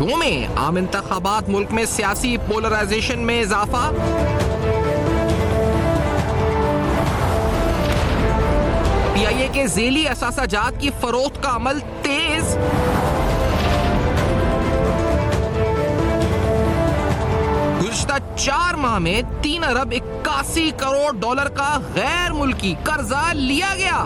Show में आम इंतखाबात, मुल्क में सियासी पोलराइजेशन में इजाफा, PIA के ज़ेली असासाजात की फरोख्त का अमल तेज, गुज़िश्ता 4 माह में 3 अरब 81 करोड़ डॉलर का गैर मुल्की कर्जा लिया गया।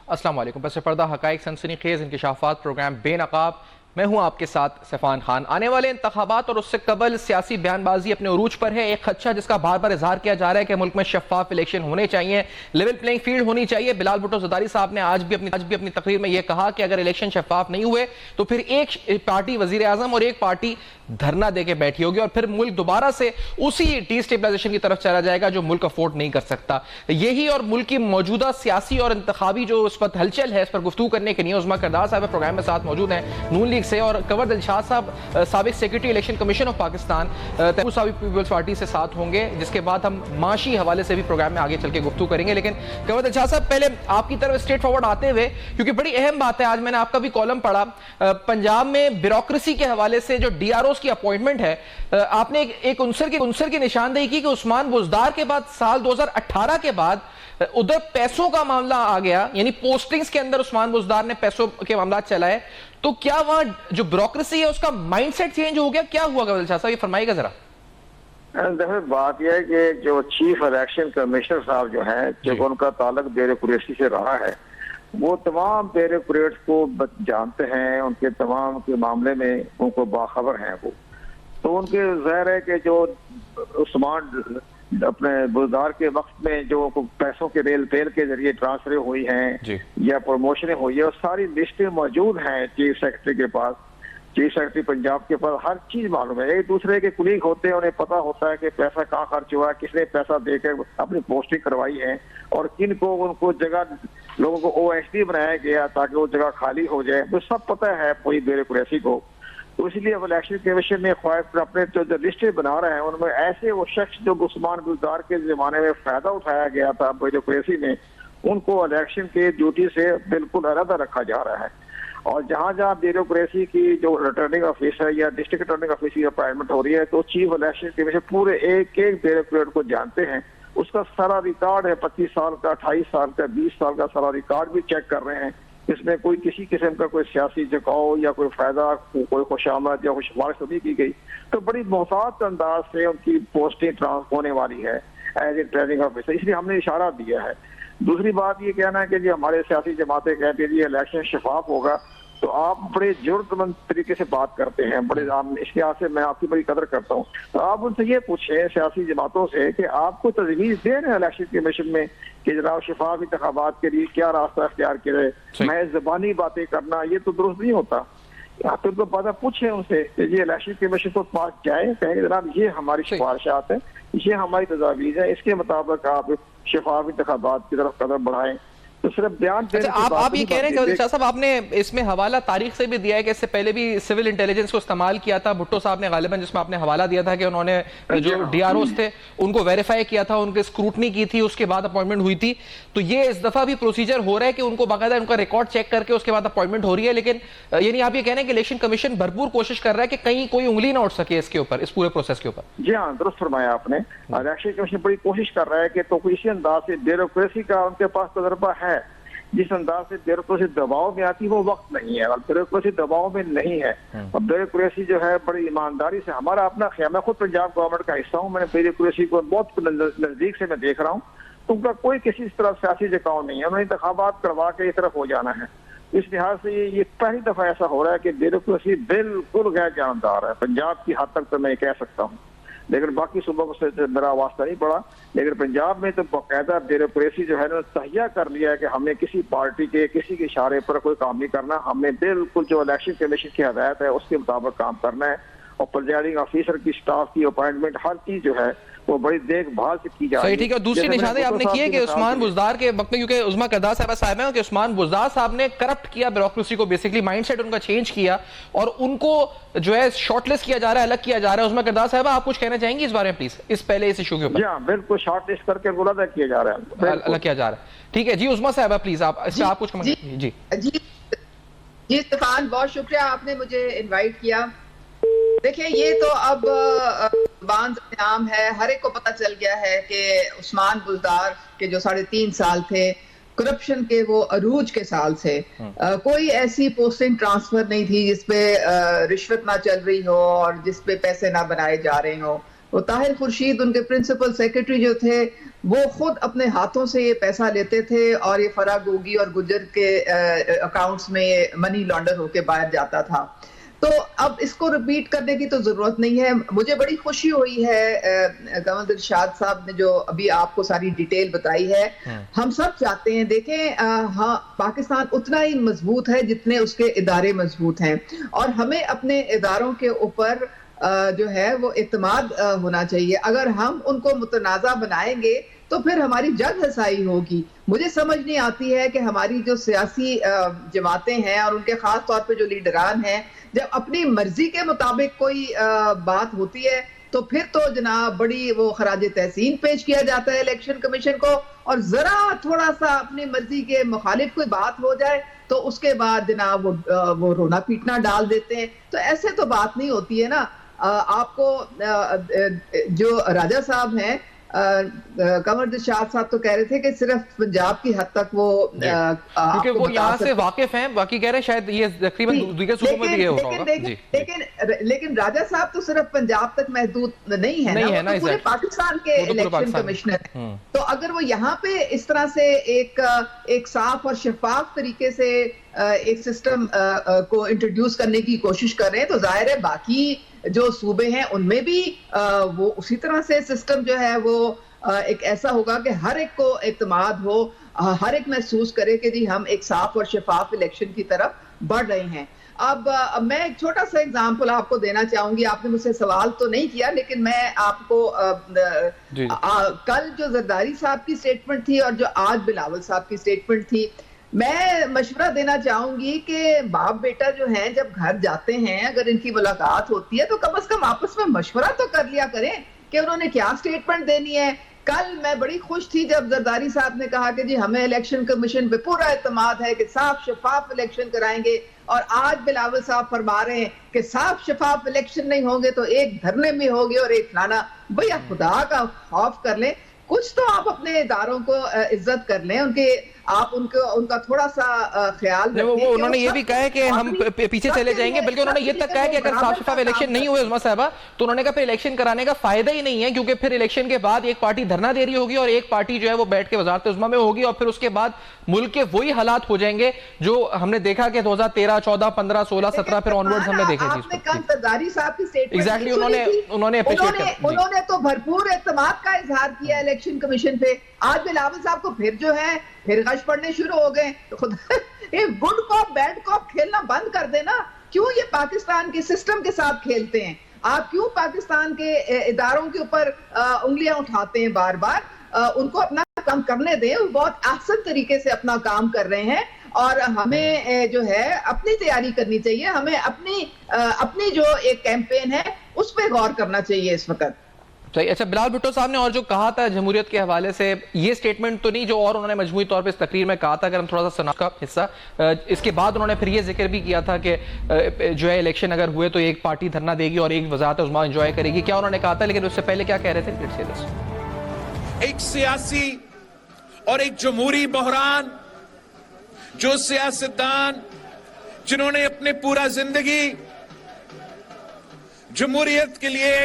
अस्सलाम वालेकुम। पस पर्दा हक़ाइक़ सनसनीखेज़ इंकिशाफ़ात प्रोग्राम बेनकाब, मैं हूं आपके साथ सफ़ान खान। आने वाले इंतखाबात और उससे कबल सियासी बयानबाजी अपने उरूज पर है। एक खदशा जिसका बार बार इजहार किया जा रहा है कि मुल्क में शफाफ इलेक्शन होने चाहिए, लेवल प्लेइंग फील्ड होनी चाहिए। बिलाल भुट्टो ज़रदारी साहब ने आज भी अपनी तकरीर में यह कहा कि अगर इलेक्शन शफाफ नहीं हुए तो फिर एक पार्टी वज़ीर आज़म और एक पार्टी धरना दे के बैठी होगी और फिर मुल्क दोबारा से उसी डिस्टेबलाइजेशन की तरफ चला जाएगा जो मुल्क अफोर्ड नहीं कर सकता। यही और मुल्क की मौजूदा सियासी और इंतखाबी जो इस वक्त हलचल है, इस पर गुफ्तगू करने के लिए उस्मा करदार साहब प्रोग्राम में साथ मौजूद हैं नून लीग से, और कंवर दिलशाद साहब साबिक secretary election commission of Pakistan तहफूज़ साबिक पीपल्स पार्टी से साथ होंगे, जिसके बाद हम माशी हवाले से भी प्रोग्राम में आगे चल के गुफ्तगू करेंगे। लेकिन कंवर दिलशाद साहब, पहले आपकी तरफ स्ट्रेट फॉरवर्ड आते हुए, क्योंकि बड़ी अहम बात है, आज मैंने आपका भी कॉलम पढ़ा, पंजाब में ब्यूरोक्रेसी के हवाले से जो DROs की अपॉइंटमेंट है, आपने एक उनसर की निशानदेही की कि उस्मान बुज़दार के बाद साल 2018 के बाद उधर पैसों का मामला आ गया, यानी पोस्टिंग्स के अंदर उस्मान बुज़दार ने पैसों के मामला चलाए। तो क्या वहां जो ब्यूरोक्रेसी है उसका माइंडसेट चेंज हो गया? क्या हुआ कवल शाह साहब, ये फरमाइएगा जरा। देखो, बात यह है कि जो चीफ इलेक्शन कमिश्नर साहब जो है, जब उनका ताल्लुक ब्यूरोक्रेसी से रहा है, वो तमाम ब्यूरोक्रेट्स को जानते हैं, उनके तमाम के मामले में उनको बाखबर हैं वो। तो उनके ज़ाहिर है कि जो उस्मान अपने बुज़दार के वक्त में जो पैसों के रेल पेल के जरिए ट्रांसफर हुई हैं या प्रमोशनें हुई है, सारी लिस्टें मौजूद हैं चीफ सेक्रेटरी के पास। चीफ सेक्रेटरी पंजाब के पास हर चीज मालूम है। एक दूसरे के कुलीग होते हैं, उन्हें पता होता है कि पैसा कहाँ खर्च हुआ, किसने पैसा देकर अपनी पोस्टिंग करवाई है और किन को उनको जगह, लोगों को OSD बनाया गया ताकि वो जगह खाली हो जाए। तो सब पता है पूरी ब्यूरोक्रेसी को। तो इसलिए अब इलेक्शन कमीशन ने ख्वाहिश अपने जो लिस्टें बना रहे हैं, उनमें ऐसे वो शख्स जो उस्मान बुज़दार के जमाने में फायदा उठाया गया था ब्यूरोक्रेसी में, उनको इलेक्शन के ड्यूटी से बिल्कुल अलग रखा जा रहा है। और जहां जहां ब्यूरोक्रेसी की जो रिटर्निंग ऑफिसर या डिस्ट्रिक्ट रिटर्निंग ऑफिसर की अपॉइंटमेंट हो रही है, तो चीफ इलेक्शन कमीशन पूरे एक एक ब्यूरोक्रेट को जानते हैं, उसका सारा रिकॉर्ड है, 25 साल का, 28 साल का, 20 साल का सारा रिकॉर्ड भी चेक कर रहे हैं। इसमें कोई किसी किस्म का कोई सियासी झुकाव या कोई फायदा, कोई खुशामद या कोई सिफारिश नहीं की गई। तो बड़ी मोहतात अंदाज से उनकी पोस्टिंग ट्रांसफर होने वाली है एज ए ट्रेनिंग ऑफिसर, इसलिए हमने इशारा दिया है। दूसरी बात ये कहना है कि जी हमारे सियासी जमातें कहती है जी इलेक्शन शफाफ होगा, तो आप बड़े जरूरतमंद तरीके से बात करते हैं, बड़े इस लिहाज से मैं आपकी बड़ी कदर करता हूँ। तो आप उनसे ये पूछें सियासी जमातों से कि आपको तजवीज़ दे रहे हैं इलेक्शन कमीशन में कि जनाब शफाफ इंतखाबात के लिए क्या रास्ता अख्तियार करे। मैं ज़बानी बातें करना ये तो दुरुस्त नहीं होता। आप तो बात पूछे उनसे कि ये इलेक्शन कमीशन को पास जाए, कहेंगे जनाब ये हमारी सिफारिशात है, ये हमारी तजावीज़ है, इसके मुताबिक आप शफाफ इंतखाबात की तरफ कदम बढ़ाएं। तो सिर्फ बयान अच्छा, आप ये कह रहे हैं शाह साहब, आपने इसमें हवाला तारीख से भी दिया है कि इससे पहले भी सिविल इंटेलिजेंस को इस्तेमाल किया था भुट्टो साहब ने गालिबन, जिसमें आपने हवाला दिया था कि उन्होंने जो DROs थे उनको वेरीफाई किया था, उनकी स्क्रूटनी की थी, उसके बाद अपॉइंटमेंट हुई थी। तो ये इस दफा भी प्रोसीजर हो रहा है कि उनको बाकायदा उनका रिकॉर्ड चेक करके उसके बाद अपॉइंटमेंट हो रही है। लेकिन यानी आप ये कह रहे हैं कि इलेक्शन कमीशन भरपूर कोशिश कर रहा है कि कहीं कोई उंगली ना उठ सके इसके ऊपर, इस पूरे प्रोसेस के ऊपर। जी हाँ, दुरुस्त फरमाया आपने। इलेक्शन कमीशन बड़ी कोशिश कर रहा है कि तो इसी अंदाज से ब्यूरोक्रेसी का उनके पास तजर्बा है, जिस अंदाज से ब्यूरोक्रेसी दबाव में आती है वो वक्त नहीं है, और ब्यूरोक्रेसी दबाव में नहीं है। और ब्यूरोक्रेसी जो है बड़ी ईमानदारी से, हमारा अपना ख्याल, मैं खुद पंजाब गवर्नमेंट का हिस्सा हूँ, मैंने ब्यूरोक्रेसी को बहुत नजदीक से मैं देख रहा हूँ, तो उनका कोई किसी तरह सियासी झुकाव नहीं है, उन्हें इंतखाबात करवा के इस तरफ हो जाना है। इस लिहाज से ये पहली दफा ऐसा हो रहा है कि ब्यूरोक्रेसी बिल्कुल गैर जानदार है, पंजाब की हद तक तो मैं कह सकता हूँ, लेकिन बाकी सूबों से मेरा वास्ता नहीं पड़ा। लेकिन पंजाब में तो बाकायदा ब्यूरोक्रेसी जो है ना तहिया कर लिया है कि हमने किसी पार्टी के किसी के इशारे पर कोई काम नहीं करना, हमने बिल्कुल जो इलेक्शन कमीशन की हदायत है उसके मुताबिक काम करना है। और प्रिजाइडिंग ऑफिसर की स्टाफ की अपॉइंटमेंट हर चीज जो है वो बड़ी देखभाल से की जा रही सही, है। ठीक है। दूसरी निशानी आपने की है कि उस्मान बुजदार के वक्त में, क्योंकि उस्मा करदार साहब हैं कि उस्मान बुजदार साहब ने करप्ट किया ब्यूरोक्रेसी को, बेसिकली माइंडसेट उनका चेंज किया और उनको जो है शॉर्टलिस्ट किया जा रहा है, अलग किया जा रहा है। उस्मा करदार साहब, आप कुछ कहना चाहेंगी इस बारे में प्लीज, इस पहले इस इशू के ऊपर? हाँ बिल्कुल, शॉर्टलिस्ट करके अलग किया जा रहा है, अलग किया जा रहा है। ठीक है जी, उस्मा साहब प्लीज आप इस पे आप कुछ जी जी जी स्टेफान, बहुत शुक्रिया आपने मुझे इनवाइट किया। देखिए, ये तो अब जुबान से नाम है, हर एक को पता चल गया है कि उस्मान बुजदार के जो 3.5 साल थे करप्शन के, वो अरूज के साल थे। कोई ऐसी पोस्टिंग ट्रांसफर नहीं थी जिसपे रिश्वत ना चल रही हो और जिसपे पैसे ना बनाए जा रहे हो। वो ताहिर खुर्शीद, उनके प्रिंसिपल सेक्रेटरी जो थे, वो खुद अपने हाथों से ये पैसा लेते थे और ये फराग गोगी और गुजर के अकाउंट्स में मनी लॉन्डर होके बाहर जाता था। तो अब इसको रिपीट करने की तो जरूरत नहीं है। मुझे बड़ी खुशी हुई है कमल दिलशाद साहब ने जो अभी आपको सारी डिटेल बताई है। हम सब चाहते हैं, देखें, हाँ, पाकिस्तान उतना ही मजबूत है जितने उसके इदारे मजबूत हैं और हमें अपने इदारों के ऊपर जो है वो इत्मीनान होना चाहिए। अगर हम उनको मुतनाज़ा बनाएंगे तो फिर हमारी जग हसाई होगी। मुझे समझ नहीं आती है कि हमारी जो सियासी जमातें हैं और उनके खास तौर पे जो लीडरान हैं, जब अपनी मर्जी के मुताबिक कोई बात होती है तो फिर तो जनाब बड़ी वो खराज तहसीन पेश किया जाता है इलेक्शन कमीशन को, और जरा थोड़ा सा अपनी मर्जी के मुखालिफ कोई बात हो जाए तो उसके बाद जनाब वो रोना पीटना डाल देते हैं। तो ऐसे तो बात नहीं होती है ना। आपको जो राजा साहब हैं, कमर दिलशाद साहब तो कह रहे थे कि सिर्फ पंजाब की हद तक वो क्योंकि वो यहाँ से वाकिफ हैं, बाकी कह रहे हैं शायद ये तकरीबन दूसरे सूबों में भी ये होता होगा। लेकिन राजा साहब तो सिर्फ पंजाब तक महदूद नहीं है ना, तो पूरे पाकिस्तान के इलेक्शन कमिश्नर हैं। तो अगर वो यहाँ पे इस तरह से एक साफ और शफाफ तरीके से एक सिस्टम को इंट्रोड्यूस करने की कोशिश कर रहे हैं, तो जाहिर है बाकी जो सूबे हैं उनमें भी वो उसी तरह से सिस्टम जो है वो एक ऐसा होगा कि हर एक को इत्मीनान हो, हर एक महसूस करे कि जी हम एक साफ और शफाफ इलेक्शन की तरफ बढ़ रहे हैं। अब मैं एक छोटा सा एग्जांपल आपको देना चाहूंगी। आपने मुझसे सवाल तो नहीं किया, लेकिन मैं आपको कल जो जरदारी साहब की स्टेटमेंट थी और जो आज बिलावल साहब की स्टेटमेंट थी, मैं मशवरा देना चाहूंगी कि बाप बेटा जो हैं जब घर जाते हैं, अगर इनकी मुलाकात होती है तो कम से कम आपस में मशवरा तो कर लिया करें कि उन्होंने क्या स्टेटमेंट देनी है। कल मैं बड़ी खुश थी जब जरदारी साहब ने कहा कि जी हमें इलेक्शन कमीशन पे पूरा एतमाद है कि साफ शफाफ इलेक्शन कराएंगे, और आज बिलावल साहब फरमा रहे हैं कि साफ शफाफ इलेक्शन नहीं होंगे तो एक धरने में होंगे और एक फलाना। भैया खुदा का खौफ कर लें, कुछ तो आप अपने इदारों को इज्जत कर लें, उनका थोड़ा सा ख्याल रखें। वो उन्होंने ये भी कहा है कि हम पीछे चले जाएंगे, बल्कि उन्होंने ये तक कहा है कि अगर साफ शफाफ इलेक्शन नहीं हुए उस्मा साहबा, तो उन्होंने कहा फिर इलेक्शन कराने का फायदा ही नहीं है, क्योंकि फिर इलेक्शन के बाद एक पार्टी धरना दे रही होगी और एक पार्टी जो है वो बैठ के वजारत उज़्मा में होगी, और फिर उसके बाद मुल्क के वही हालात हो जाएंगे जो हमने देखा कि 2013, 14, 15, 16, 17 फिर ऑनवर्ड्स हमने देखे थे। जरदारी साहब की स्टेटमेंट एग्जैक्टली उन्होंने तो भरपूर एतमाद का इजहार किया इलेक्शन कमीशन पे। आज बिलावल साहब को फिर जो है फिर गश पड़ने शुरू हो गए। तो खुदा गुड कॉप बैड कॉप खेलना बंद कर देना। क्यों ये पाकिस्तान के सिस्टम के साथ खेलते हैं? आप क्यों पाकिस्तान के इदारों के ऊपर उंगलियां उठाते हैं बार बार? उनको अपना काम करने दें, वो बहुत आसान तरीके से अपना काम कर रहे हैं, और हमें जो है अपनी तैयारी करनी चाहिए। हमें अपनी जो एक कैंपेन है उस पर गौर करना चाहिए इस वक्त। सही। अच्छा, बिलावल भुट्टो साहब ने और जो कहा था जमहूरियत के हवाले से, ये स्टेटमेंट तो नहीं जो और उन्होंने मजमूई तौर पे इस तकरीर में कहा था, अगर हम थोड़ा सा सुना का हिस्सा, इसके बाद उन्होंने फिर ये जिक्र भी किया था कि जो है इलेक्शन अगर हुए तो एक पार्टी धरना देगी और एक वजारत उज़्मा एंजॉय करेगी। क्या उन्होंने कहा था, लेकिन उससे पहले क्या कह रहे थे? एक सियासी और एक जमहूरी बहरान, जो सियासतदान जिन्होंने अपने पूरा जिंदगी जमहूरियत के लिए,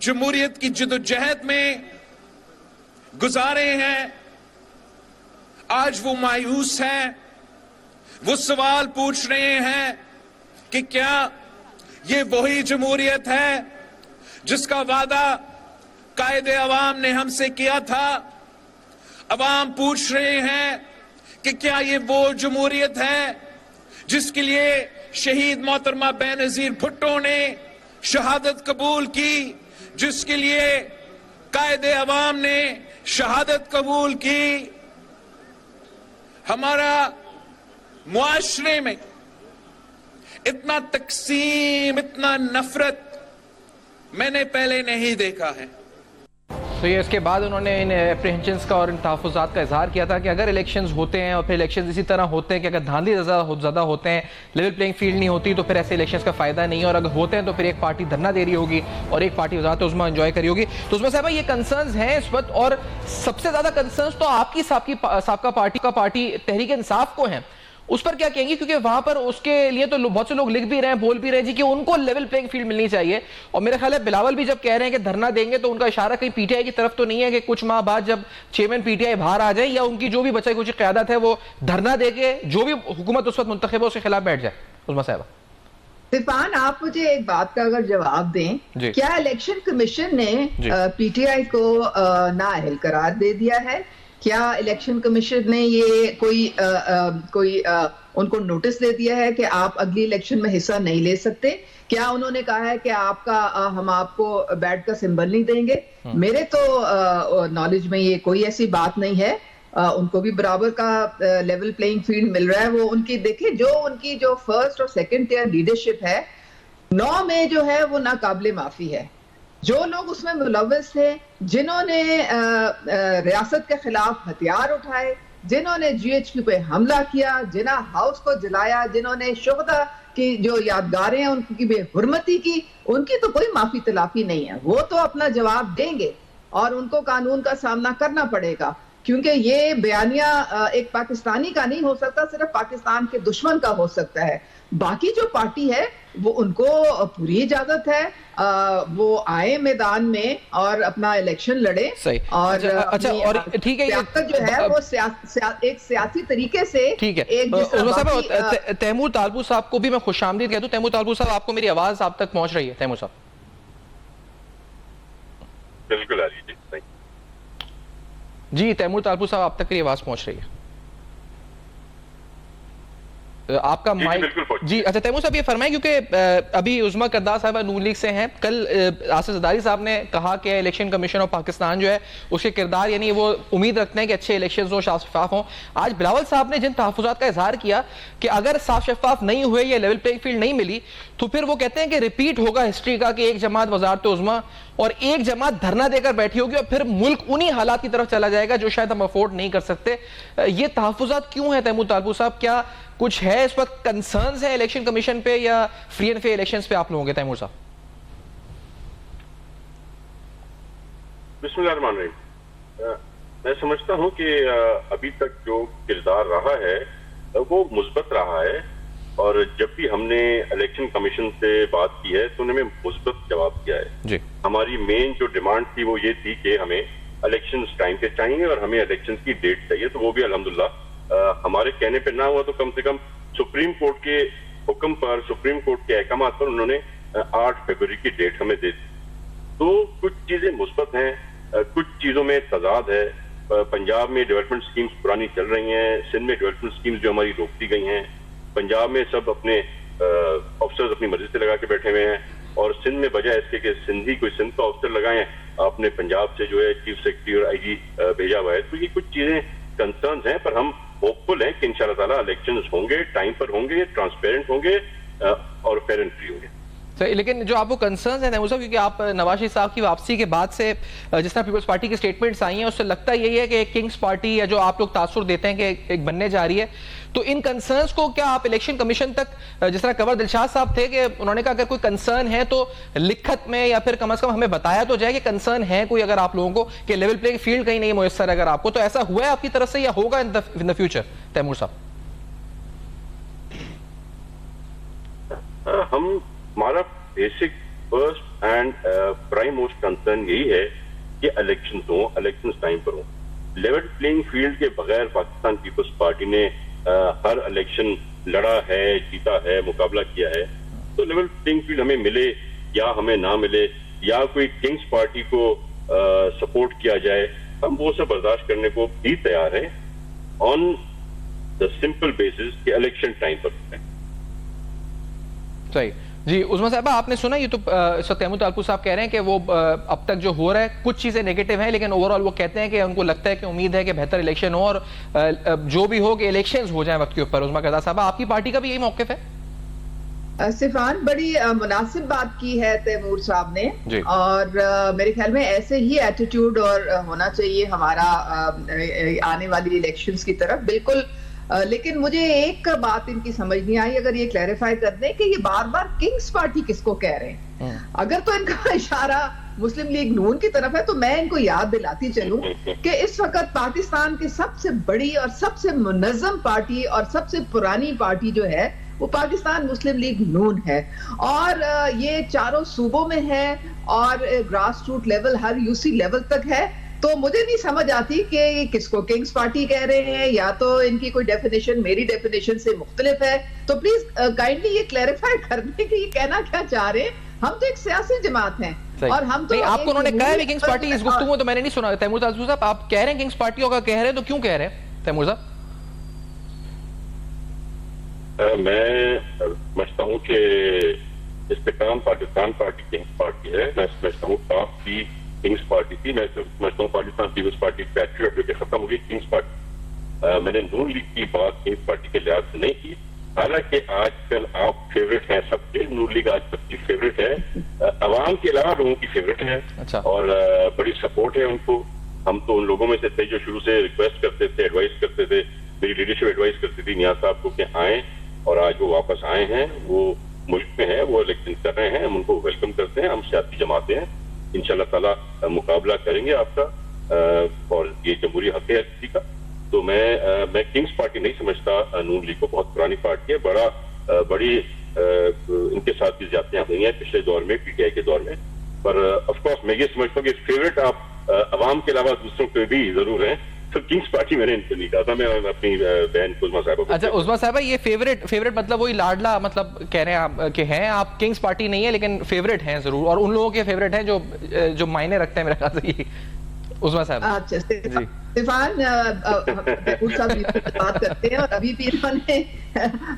जमहूरियत की जदोजहद में गुजारे हैं, आज वो मायूस हैं। वो सवाल पूछ रहे हैं कि क्या ये वही जमहूरियत है जिसका वादा कायदे अवाम ने हमसे किया था। अवाम पूछ रहे हैं कि क्या ये वो जमहूरियत है जिसके लिए शहीद मोहतरमा बेनजीर भुट्टो ने शहादत कबूल की, जिसके लिए कायदे अवाम ने शहादत कबूल की, हमारा मुआशरे में इतना तकसीम, इतना नफरत मैंने पहले नहीं देखा है। तो ये इसके बाद उन्होंने इन एप्रीहेंशंस का और इन तहफ़्फ़ुज़ात का इजहार किया था कि अगर इलेक्शंस होते हैं और फिर इलेक्शंस इसी तरह होते हैं कि अगर धांधली ज़्यादा होते हैं, लेवल प्लेइंग फील्ड नहीं होती, तो फिर ऐसे इलेक्शंस का फ़ायदा नहीं है। और अगर होते हैं तो फिर एक पार्टी धरना दे रही होगी और एक पार्टी वज़ारत उज़्मा एंजॉय करी होगी। तो उसमें साहब ये कंसर्न्स हैं इस वक्त, और सबसे ज़्यादा कंसर्न्स तो आपकी साबका पार्टी तहरीक इंसाफ को हैं। उस पर क्या कहेंगे, क्योंकि वहां पर उसके लिए तो बहुत से लोग लिख भी रहे हैं, बोल भी रहे हैं जी कि उनको लेवल प्लेइंग फील्ड मिलनी चाहिए। और मेरा ख्याल है बिलावल भी जब कह रहे हैं कि धरना देंगे तो उनका इशारा कहीं पीटीआई की तरफ तो नहीं है कि कुछ माह बाद जब चेयरमैन पीटीआई बाहर आ जाए या उनकी जो भी बचाई कुछ क़यादत है वो धरना देके जो भी हुकूमत उस वक्त मुंतखब है उसके खिलाफ बैठ जाए। उस्मा साहब, सिफान, आप मुझे एक बात का अगर जवाब दें, क्या इलेक्शन कमीशन ने पीटीआई को नाअहल करार दे दिया है? क्या इलेक्शन कमीशन ने ये कोई उनको नोटिस दे दिया है कि आप अगली इलेक्शन में हिस्सा नहीं ले सकते? क्या उन्होंने कहा है कि हम आपको बैट का सिंबल नहीं देंगे? मेरे तो नॉलेज में ये कोई ऐसी बात नहीं है। उनको भी बराबर का लेवल प्लेइंग फील्ड मिल रहा है। वो उनकी देखिए, उनकी जो फर्स्ट और सेकंड टियर लीडरशिप है 9 में जो है वो नाकाबिले माफी है। जो लोग उसमें मुलव्वस थे, जिन्होंने रियासत के खिलाफ हथियार उठाए, जिन्होंने GHQ पे हमला किया, जिना हाउस को जलाया, जिन्होंने शुहदा की जो यादगारें हैं उनकी बेहुरमती की, उनकी तो कोई माफी तलाफी नहीं है। वो तो अपना जवाब देंगे और उनको कानून का सामना करना पड़ेगा, क्योंकि ये बयानिया एक पाकिस्तानी का नहीं हो सकता, सिर्फ पाकिस्तान के दुश्मन का हो सकता है। बाकी जो पार्टी है वो उनको पूरी इजाजत है, वो आए मैदान में और अपना इलेक्शन लड़े। सही। और अच्छा और ठीक है, सियासत जो है वो एक सियासी तरीके से ठीक है। तैमूर तालबू साहब को भी मैं खुशामदीद कहता हूं। तैमूर तालबू साहब, आपको मेरी आवाज आप तक पहुंच रही है? तैमूर साहब, बिल्कुल आ रही है जी। तैमूर तालबू साहब, आप तक मेरी आवाज पहुंच रही है? आपका माइक जी। अच्छा तैमूर साहब, ये फरमाएं, क्योंकि अभी उज़्मा करदार साहब नून लीग से हैं। कल आसिफ ज़रदारी साहब ने कहा कि इलेक्शन कमीशन ऑफ पाकिस्तान जो है उसके किरदार, यानी वो उम्मीद रखते हैं कि अच्छे इलेक्शन हो, साफ शफाफ हों। आज बिलावल साहब ने जिन तहफ़्फ़ुज़ात का इजहार किया कि अगर साफ शफाफ नहीं हुए या लेवल प्लेइंग फील्ड नहीं मिली तो फिर वो कहते हैं कि रिपीट होगा हिस्ट्री का कि एक जमात वज़ारत उज़्मा और एक जमात धरना देकर बैठी होगी और फिर मुल्क उन्हीं हालात की तरफ चला जाएगा जो शायद हम अफोर्ड नहीं कर सकते। ये तहफ़्फ़ुज़ात क्यों है तैमूर तालबू साहब? क्या कुछ है इस वक्त कंसर्न्स है इलेक्शन कमीशन पे या फ्री एंड फेयर इलेक्शंस पे आप लोगों के? तैमूर साहब, बिस्मिल्लाहिर्रहमानिर्रहीम। मैं समझता हूं कि अभी तक जो किरदार रहा है वो मुस्बत रहा है, और जब भी हमने इलेक्शन कमीशन से बात की है तो उन्होंने मुस्बत जवाब दिया है जी। हमारी मेन जो डिमांड थी वो ये थी कि हमें इलेक्शन टाइम पे चाहिए और हमें इलेक्शन की डेट चाहिए, तो वो भी अल्हम्दुलिल्लाह हमारे कहने पे ना हुआ तो कम से कम सुप्रीम कोर्ट के हुक्म पर, सुप्रीम कोर्ट के अहकाम पर उन्होंने 8 फरवरी की डेट हमें दे दी। तो कुछ चीजें मुस्बत हैं, कुछ चीजों में तजाद है। पंजाब में डेवलपमेंट स्कीम्स पुरानी चल रही हैं, सिंध में डेवलपमेंट स्कीम्स जो हमारी रोक दी गई हैं, पंजाब में सब अपने ऑफिसर्स अपनी मर्जी से लगा के बैठे हुए हैं, और सिंध में बजाय इसके कि सिंधी कोई सिंध का ऑफिसर लगाए, अपने पंजाब से जो है चीफ सेक्रेटरी और IG भेजा हुआ है। तो ये कुछ चीजें कंसर्न्स हैं, पर हम होपफुल हैं कि इंशाअल्लाह ताला इलेक्शंस होंगे, टाइम पर होंगे, ट्रांसपेरेंट होंगे और फेयर एंड फ्री होंगे। सही, लेकिन जो आपको कंसर्न्स है तैमूर साहब, क्योंकि आप नवाज शरीफ साहब की वापसी के बाद से जिस तरह पीपल्स पार्टी की स्टेटमेंट्स आई हैं उससे लगता यही है कि एक किंग्स पार्टी या जो आप लोग तासुर देते हैं कि एक बनने जा रही है, तो इन कंसर्न्स को क्या आप इलेक्शन कमीशन तक, जिस तरह कंवर दिलशाद साहब थे कि उन्होंने कहा अगर कोई कंसर्न है तो लिखत में या फिर कम से कम हमें बताया तो जाए कि कंसर्न है कोई अगर आप लोगों को कि लेवल प्लेइंग फील्ड कहीं नहीं मुयस्सर अगर आपको, तो ऐसा हुआ है आपकी तरफ से या होगा इन द फ्यूचर? तैमूर साहब, हमारा basic first and prime most concern यही है कि इलेक्शन हो, इलेक्शन टाइम पर हो। लेवल प्लेइंग फील्ड के बगैर पाकिस्तान पीपल्स पार्टी ने हर इलेक्शन लड़ा है, जीता है, मुकाबला किया है। तो लेवल प्लेइंग फील्ड हमें मिले या हमें ना मिले, या कोई किंग्स पार्टी को सपोर्ट किया जाए, हम वो सब बर्दाश्त करने को भी तैयार हैं ऑन द सिंपल बेसिस कि इलेक्शन टाइम पर है। सही। जी उस्मा साहब, आपने सुना ये तो इस वक्त तैमूर तालपुर साहब कह रहे हैं कि वो अब तक जो हो रहा है कुछ चीजें नेगेटिव हैं, लेकिन ओवरऑल वो कहते हैं कि उनको लगता है कि उम्मीद है कि बेहतर इलेक्शन हो और जो भी हो कि इलेक्शंस हो जाए वक्त के ऊपर। उस्मा करदा साहब, आपकी पार्टी का भी यही मौकिफ है? सिफान, बड़ी मुनासिब बात की है तैमूर साहब ने, और मेरे ख्याल में ऐसे ही एटीट्यूड और होना चाहिए हमारा आने वाली इलेक्शंस की तरफ, बिल्कुल। लेकिन मुझे एक बात इनकी समझ नहीं आई, अगर ये क्लैरिफाई कर दें कि ये बार बार किंग्स पार्टी किसको कह रहे हैं। अगर तो इनका इशारा मुस्लिम लीग नून की तरफ है तो मैं इनको याद दिलाती चलूं कि इस वक्त पाकिस्तान की सबसे बड़ी और सबसे मुनज़्ज़म पार्टी और सबसे पुरानी पार्टी जो है वो पाकिस्तान मुस्लिम लीग नून है, और ये चारों सूबों में है और ग्रास रूट लेवल हर यूसी लेवल तक है। तो मुझे नहीं समझ आती कि ये किसको किंग्स पार्टी कह रहे हैं, या तो इनकी कोई डेफिनेशन मेरी डेफिनेशन से मुख्तलिफ है। तो प्लीज काइंडली ये क्लैरिफाई कर दें कि ये कहना क्या चाह रहे हैं। हम तो एक सियासी जमात हैं और हम तो आपको उन्होंने कहा है किंग्स पार्टी, इस गुफ्तगू में तो मैंने नहीं सुना। तैमूर तालपुर साहब, आप कह रहे हैं किंग्स पार्टी होगा, कह रहे हैं तो क्यों कह रहे हैं तैमूर साहब? मैं समझता हूँ कि इस्तेकाम पाकिस्तान पार्टी किंग्स पार्टी है। मैं समझता हूँ काफी किंग्स पार्टी थी। मैं समझता हूँ पाकिस्तान पीपल्स पार्टी पैट्रियट जो कि खत्म हो गई किंग्स पार्टी। मैंने नून लीग की बात किंग्स पार्टी के लिहाज से नहीं की, हालांकि आजकल आप फेवरेट हैं सबके। नून लीग आज सबकी फेवरेट है, अवाम के अलावा लोगों की फेवरेट है। अच्छा। और बड़ी सपोर्ट है उनको। हम तो उन लोगों में से थे जो शुरू से रिक्वेस्ट करते थे, एडवाइस करते थे, मेरी लीडरशिप एडवाइस करती थी नियाज साहब को कि आए, और आज वो वापस आए हैं, वो मुल्क में हैं, वो इलेक्शन कर रहे हैं, हम उनको वेलकम करते हैं। हम सियासी जमातें हैं, इंशाल्लाह ताला मुकाबला करेंगे आपका, और ये जमहूरी हक है किसी का। तो मैं किंग्स पार्टी नहीं समझता नून लीग को। बहुत पुरानी पार्टी है, बड़ी इनके साथ भी ज्यादतियां हुई हैं पिछले दौर में, पीटीआई के दौर में। पर ऑफकोर्स मैं ये समझता हूँ कि फेवरेट आप अवाम के अलावा दूसरों पे भी जरूर हैं। तो किंग्स पार्टी मैंने इनको नहीं कहा था, मैं अपनी बहन उस्मा साहबा को। अच्छा उस्मा साहबा, ये फेवरेट मतलब वही लाडला मतलब कह रहे हैं आप कि हैं आप किंग्स पार्टी नहीं है लेकिन फेवरेट हैं जरूर, और उन लोगों के फेवरेट हैं जो मायने रखते हैं मेरे ख्याल से ये उस्मा साहब। अच्छा सिफान, बात करते हैं और अभी भी इन्होंने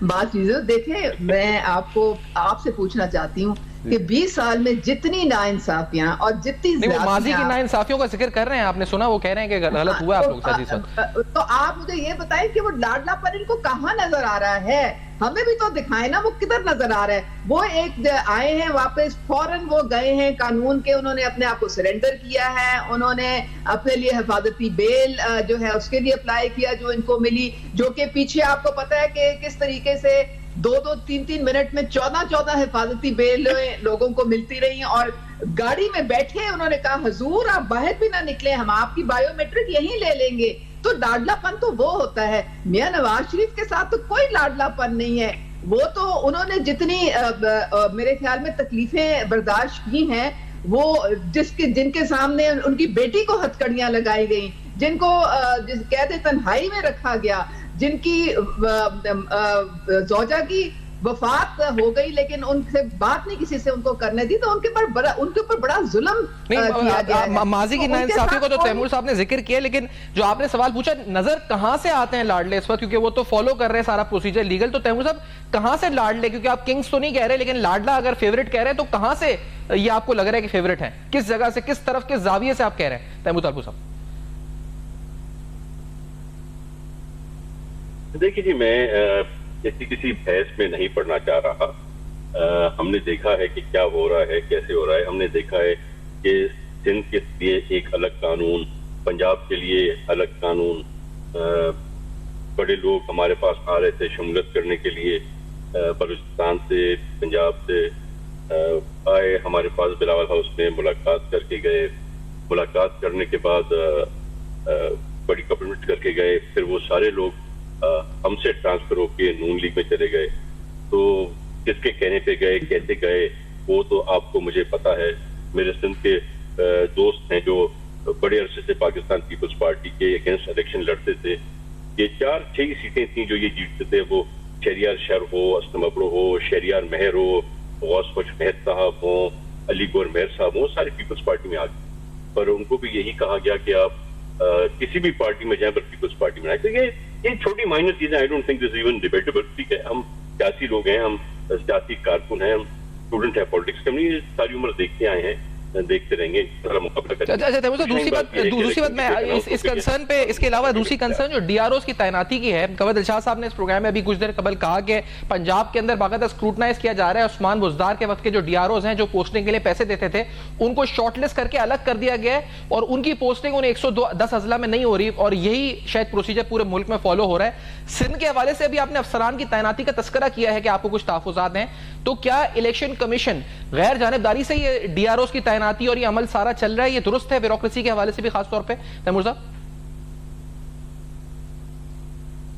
बात चीजें देखे। मैं आपसे पूछना चाहती हूँ कि 20 साल में जितनी नाइंसाफियां और जितनी माजी की नाइंसाफियों का जिक्र कर रहे हैं, आपने सुना वो कह रहे हैं कि गलत हुआ आप लोग साथ। तो आप मुझे ये बताएं कि वो लाडलापन इनको कहाँ नजर आ रहा है? हमें भी तो दिखाए ना वो किधर नजर आ रहा है। वो एक आए हैं वापस, फौरन वो गए हैं कानून के, उन्होंने अपने आप को सरेंडर किया है, उन्होंने अपने लिए हिफाजती बेल जो है उसके लिए अप्लाई किया जो इनको मिली, जो कि पीछे आपको पता है कि किस तरीके से 2-2, 3-3 मिनट में 14-14 हिफाजती बेल लोगों को मिलती रही। और गाड़ी में बैठे उन्होंने कहा हुजूर आप बाहर भी ना निकले, हम आपकी बायोमेट्रिक यहीं ले लेंगे। तो लाडलापन तो वो होता है। मियां नवाज शरीफ के साथ तो कोई लाडलापन नहीं है। वो तो उन्होंने जितनी मेरे ख्याल में तकलीफें बर्दाश्त की हैं, वो जिनके सामने उनकी बेटी को हथकड़ियां लगाई गई, जिनको कैद तन्हाई में रखा गया, जिनकी जोजा की वफात हो गई लेकिन उनसे बात नहीं किसी से उनको करने दी, तो उनके ऊपर बड़ा जुल्म किया गया है। माजी की नाइंसाफियों को तो तैमूर साहब ने जिक्र किया, लेकिन जो आपने सवाल पूछा नजर कहां से आते हैं लाडले इस वक्त, क्योंकि वो तो फॉलो कर रहे हैं सारा प्रोसीजर लीगल। तो तैमूर साहब कहां से लाडले, क्योंकि आप किंग्स तो नहीं कह रहे लेकिन लाडला अगर फेवरेट कह रहे हैं तो कहां से ये आपको लग रहा है कि फेवरेट है? किस जगह से, किस तरफ, किस जाविये से आप कह रहे हैं तैमूर तालपुर साहब? देखिए जी, मैं किसी बहस में नहीं पढ़ना चाह रहा। हमने देखा है कि क्या हो रहा है, कैसे हो रहा है। हमने देखा है कि सिंध के लिए एक अलग कानून, पंजाब के लिए अलग कानून, बड़े लोग हमारे पास आ रहे थे शमूलियत करने के लिए, बलूचिस्तान से, पंजाब से आए हमारे पास, बिलावल हाउस में मुलाकात करके गए। मुलाकात करने के बाद बड़ी कमिटमेंट करके गए। फिर वो सारे लोग हमसे ट्रांसफर होके नून लीग में चले गए। तो किसके कहने पे गए, कैसे गए, वो तो आपको मुझे पता है। मेरे सिंध के दोस्त हैं जो बड़े अरसे से पाकिस्तान पीपल्स पार्टी के अगेंस्ट इलेक्शन लड़ते थे। ये 4-6 सीटें थी जो ये जीतते थे, वो शहरियार शर हो, असलम अबरो हो, शहरियार मेहर हो, गौस बख्श मेहर साहब हो, अली गौर मेहर साहब हो, सारे पीपल्स पार्टी में आ गए। पर उनको भी यही कहा गया कि आप किसी भी पार्टी में जाए पर पीपल्स पार्टी में आए। तो ये छोटी माइनर चीजें, I don't think this even debatable. ठीक है, हम सियासी लोग हैं, हम सियासी कारकुन हैं, स्टूडेंट है पॉलिटिक्स के, हम ये सारी उम्र देखते आए हैं, देखते रहेंगे, मुकाबला करेंगे। अच्छा तैमूर साहब, दूसरी बात मैं इस कंसर्न पे, इसके अलावा दूसरी कंसर्न जो डीआरओस की तैनाती की है, कंवर दिलशाद साहब ने इस प्रोग्राम में अभी कुछ देर कबल कहा कि पंजाब के अंदर बाकायदा स्क्रूटनाइज किया जा रहा है। उस्मान बुज़दार के वक्त के जो डीआरओस हैं, जो पोस्टिंग के लिए पैसे देते थे, उनको शॉर्टलिस्ट करके अलग कर दिया गया है और उनकी पोस्टिंग उन्हें 110 अजला में नहीं हो रही, और यही शायद प्रोसीजर पूरे मुल्क में फॉलो हो रहा है। सिंध के हवाले से अभी आपने अफसरान की तैनाती का तस्करा किया है कि आपको कुछ तहफ़्फ़ुज़ात हैं, तो क्या इलेक्शन कमीशन गैर जानिबदारी से ये डीआरओस की तैनाती और ये अमल सारा चल रहा है, ये दुरुस्त है ब्यूरोक्रेसी के हवाले से भी खास तौर पे तैमूर साहब?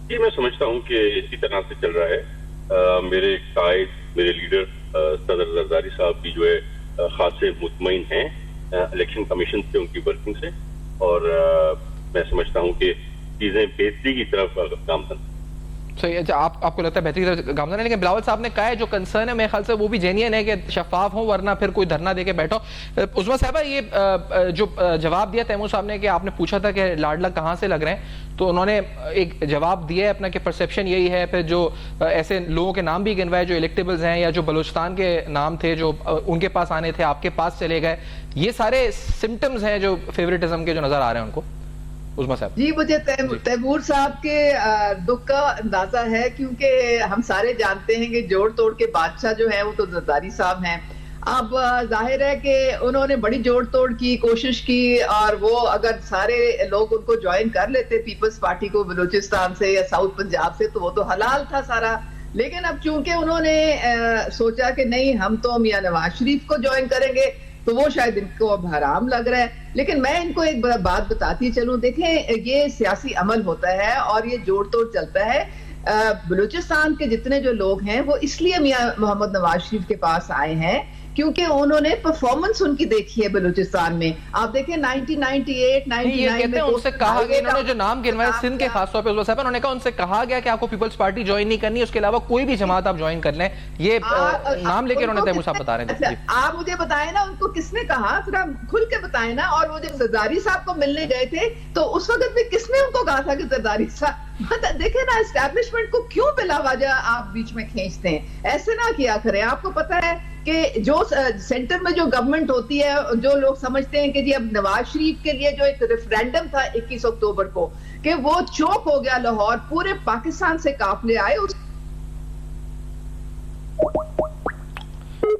जी, मैं समझता हूं कि इसी तरह से चल रहा है। मेरे कायद, मेरे लीडर सदर जरदारी साहब भी जो है खासे मुतमईन हैं इलेक्शन कमीशन से, उनकी वर्किंग से, और मैं समझता हूं कि चीजें बेहतरी की तरफ गामजन। सही है, आपको लगता है बेहतरी की तरफ गामजन है, लेकिन बिलावल साहब ने कहा है जो कंसर्न है मेरे ख्याल से वो भी जेन्युइन है कि शफाफ हो, वरना फिर कोई धरना देके बैठो। उस्मा साहबा, ये जो जवाब दिया तैमूर साहब ने कि आपने पूछा था कि लाडला कहाँ से लग रहे हैं, तो उन्होंने एक जवाब दिया है अपना कि परसेप्शन यही है। फिर जो ऐसे लोगों के नाम भी गिनवाए जो इलेक्टेबल्स हैं या जो बलूचिस्तान के नाम थे जो उनके पास आने थे, आपके पास चले गए, ये सारे सिम्टम्स हैं जो फेवरेटिज्म के जो नजर आ रहे हैं उनको। उस्मा साहब जी, मुझे तैमूर साहब के दुख का अंदाजा है, क्योंकि हम सारे जानते हैं कि जोड़ तोड़ के बादशाह जो है वो तो जरदारी साहब हैं। अब जाहिर है कि उन्होंने बड़ी जोड़ तोड़ की कोशिश की, और वो अगर सारे लोग उनको ज्वाइन कर लेते पीपल्स पार्टी को बलूचिस्तान से या साउथ पंजाब से, तो वो तो हलाल था सारा। लेकिन अब चूंकि उन्होंने सोचा कि नहीं, हम तो मियां नवाज शरीफ को ज्वाइन करेंगे, तो वो शायद इनको अब हराम लग रहा है। लेकिन मैं इनको एक बात बताती चलूं, देखें, ये सियासी अमल होता है और ये जोड़ तोड़ चलता है। बलूचिस्तान के जितने जो लोग हैं वो इसलिए मियां मोहम्मद नवाज शरीफ के पास आए हैं क्योंकि उन्होंने परफॉर्मेंस उनकी देखी है बलूचिस्तान में। आप देखें 1998, 99 में उनसे कहा गया, इन्होंने जो नाम गिनवाए सिंध के खासतौर पे उन्होंने कहा, उनसे कहा गया कि आपको पीपल्स पार्टी ज्वाइन नहीं करनी, उसके अलावा कोई भी जमात आप ज्वाइन कर लें। ये नाम लेके उन्होंने तैमूर साहब बता रहे थे। आप मुझे बताएं ना, उनको किसने कहा, जरा खुल के बताएं ना। और वो जब जरदारी साहब को मिलने गए थे तो उस वक्त भी किसने उनको कहा था कि जरदारी साहब, देखे ना, एस्टैब्लिशमेंट को क्यों बिला वजह आप बीच में खींचते हैं? ऐसे ना किया करें। आपको पता है कि जो सेंटर में जो गवर्नमेंट होती है, जो लोग समझते हैं कि जी अब नवाज शरीफ के लिए जो एक रेफरेंडम था 21 अक्टूबर को, कि वो चौक हो गया लाहौर, पूरे पाकिस्तान से काफिले आए।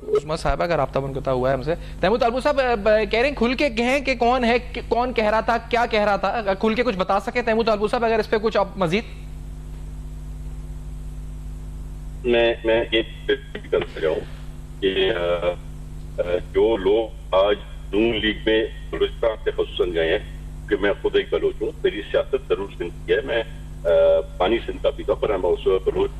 उस्मा साहब अगर आप तब पता हुआ है हमसे, तैमूर तालबू साहब कह रहे हैं खुल के कहें कि कौन है, कौन कह रहा था, क्या कह रहा था, खुल के कुछ बता सके तैमूर तालबू साहब, अगर इस पे कुछ आप मजीद। मैं ये कर रहा हूँ कि जो लोग आज नून लीग में बलूचिस्तान से खसूसन गए हैं, कि मैं खुद एक बलोच हूँ, मेरी सियासत जरूर सिंध की है, मैं पानी सिंध का पीता, पर मैं उस बलोच,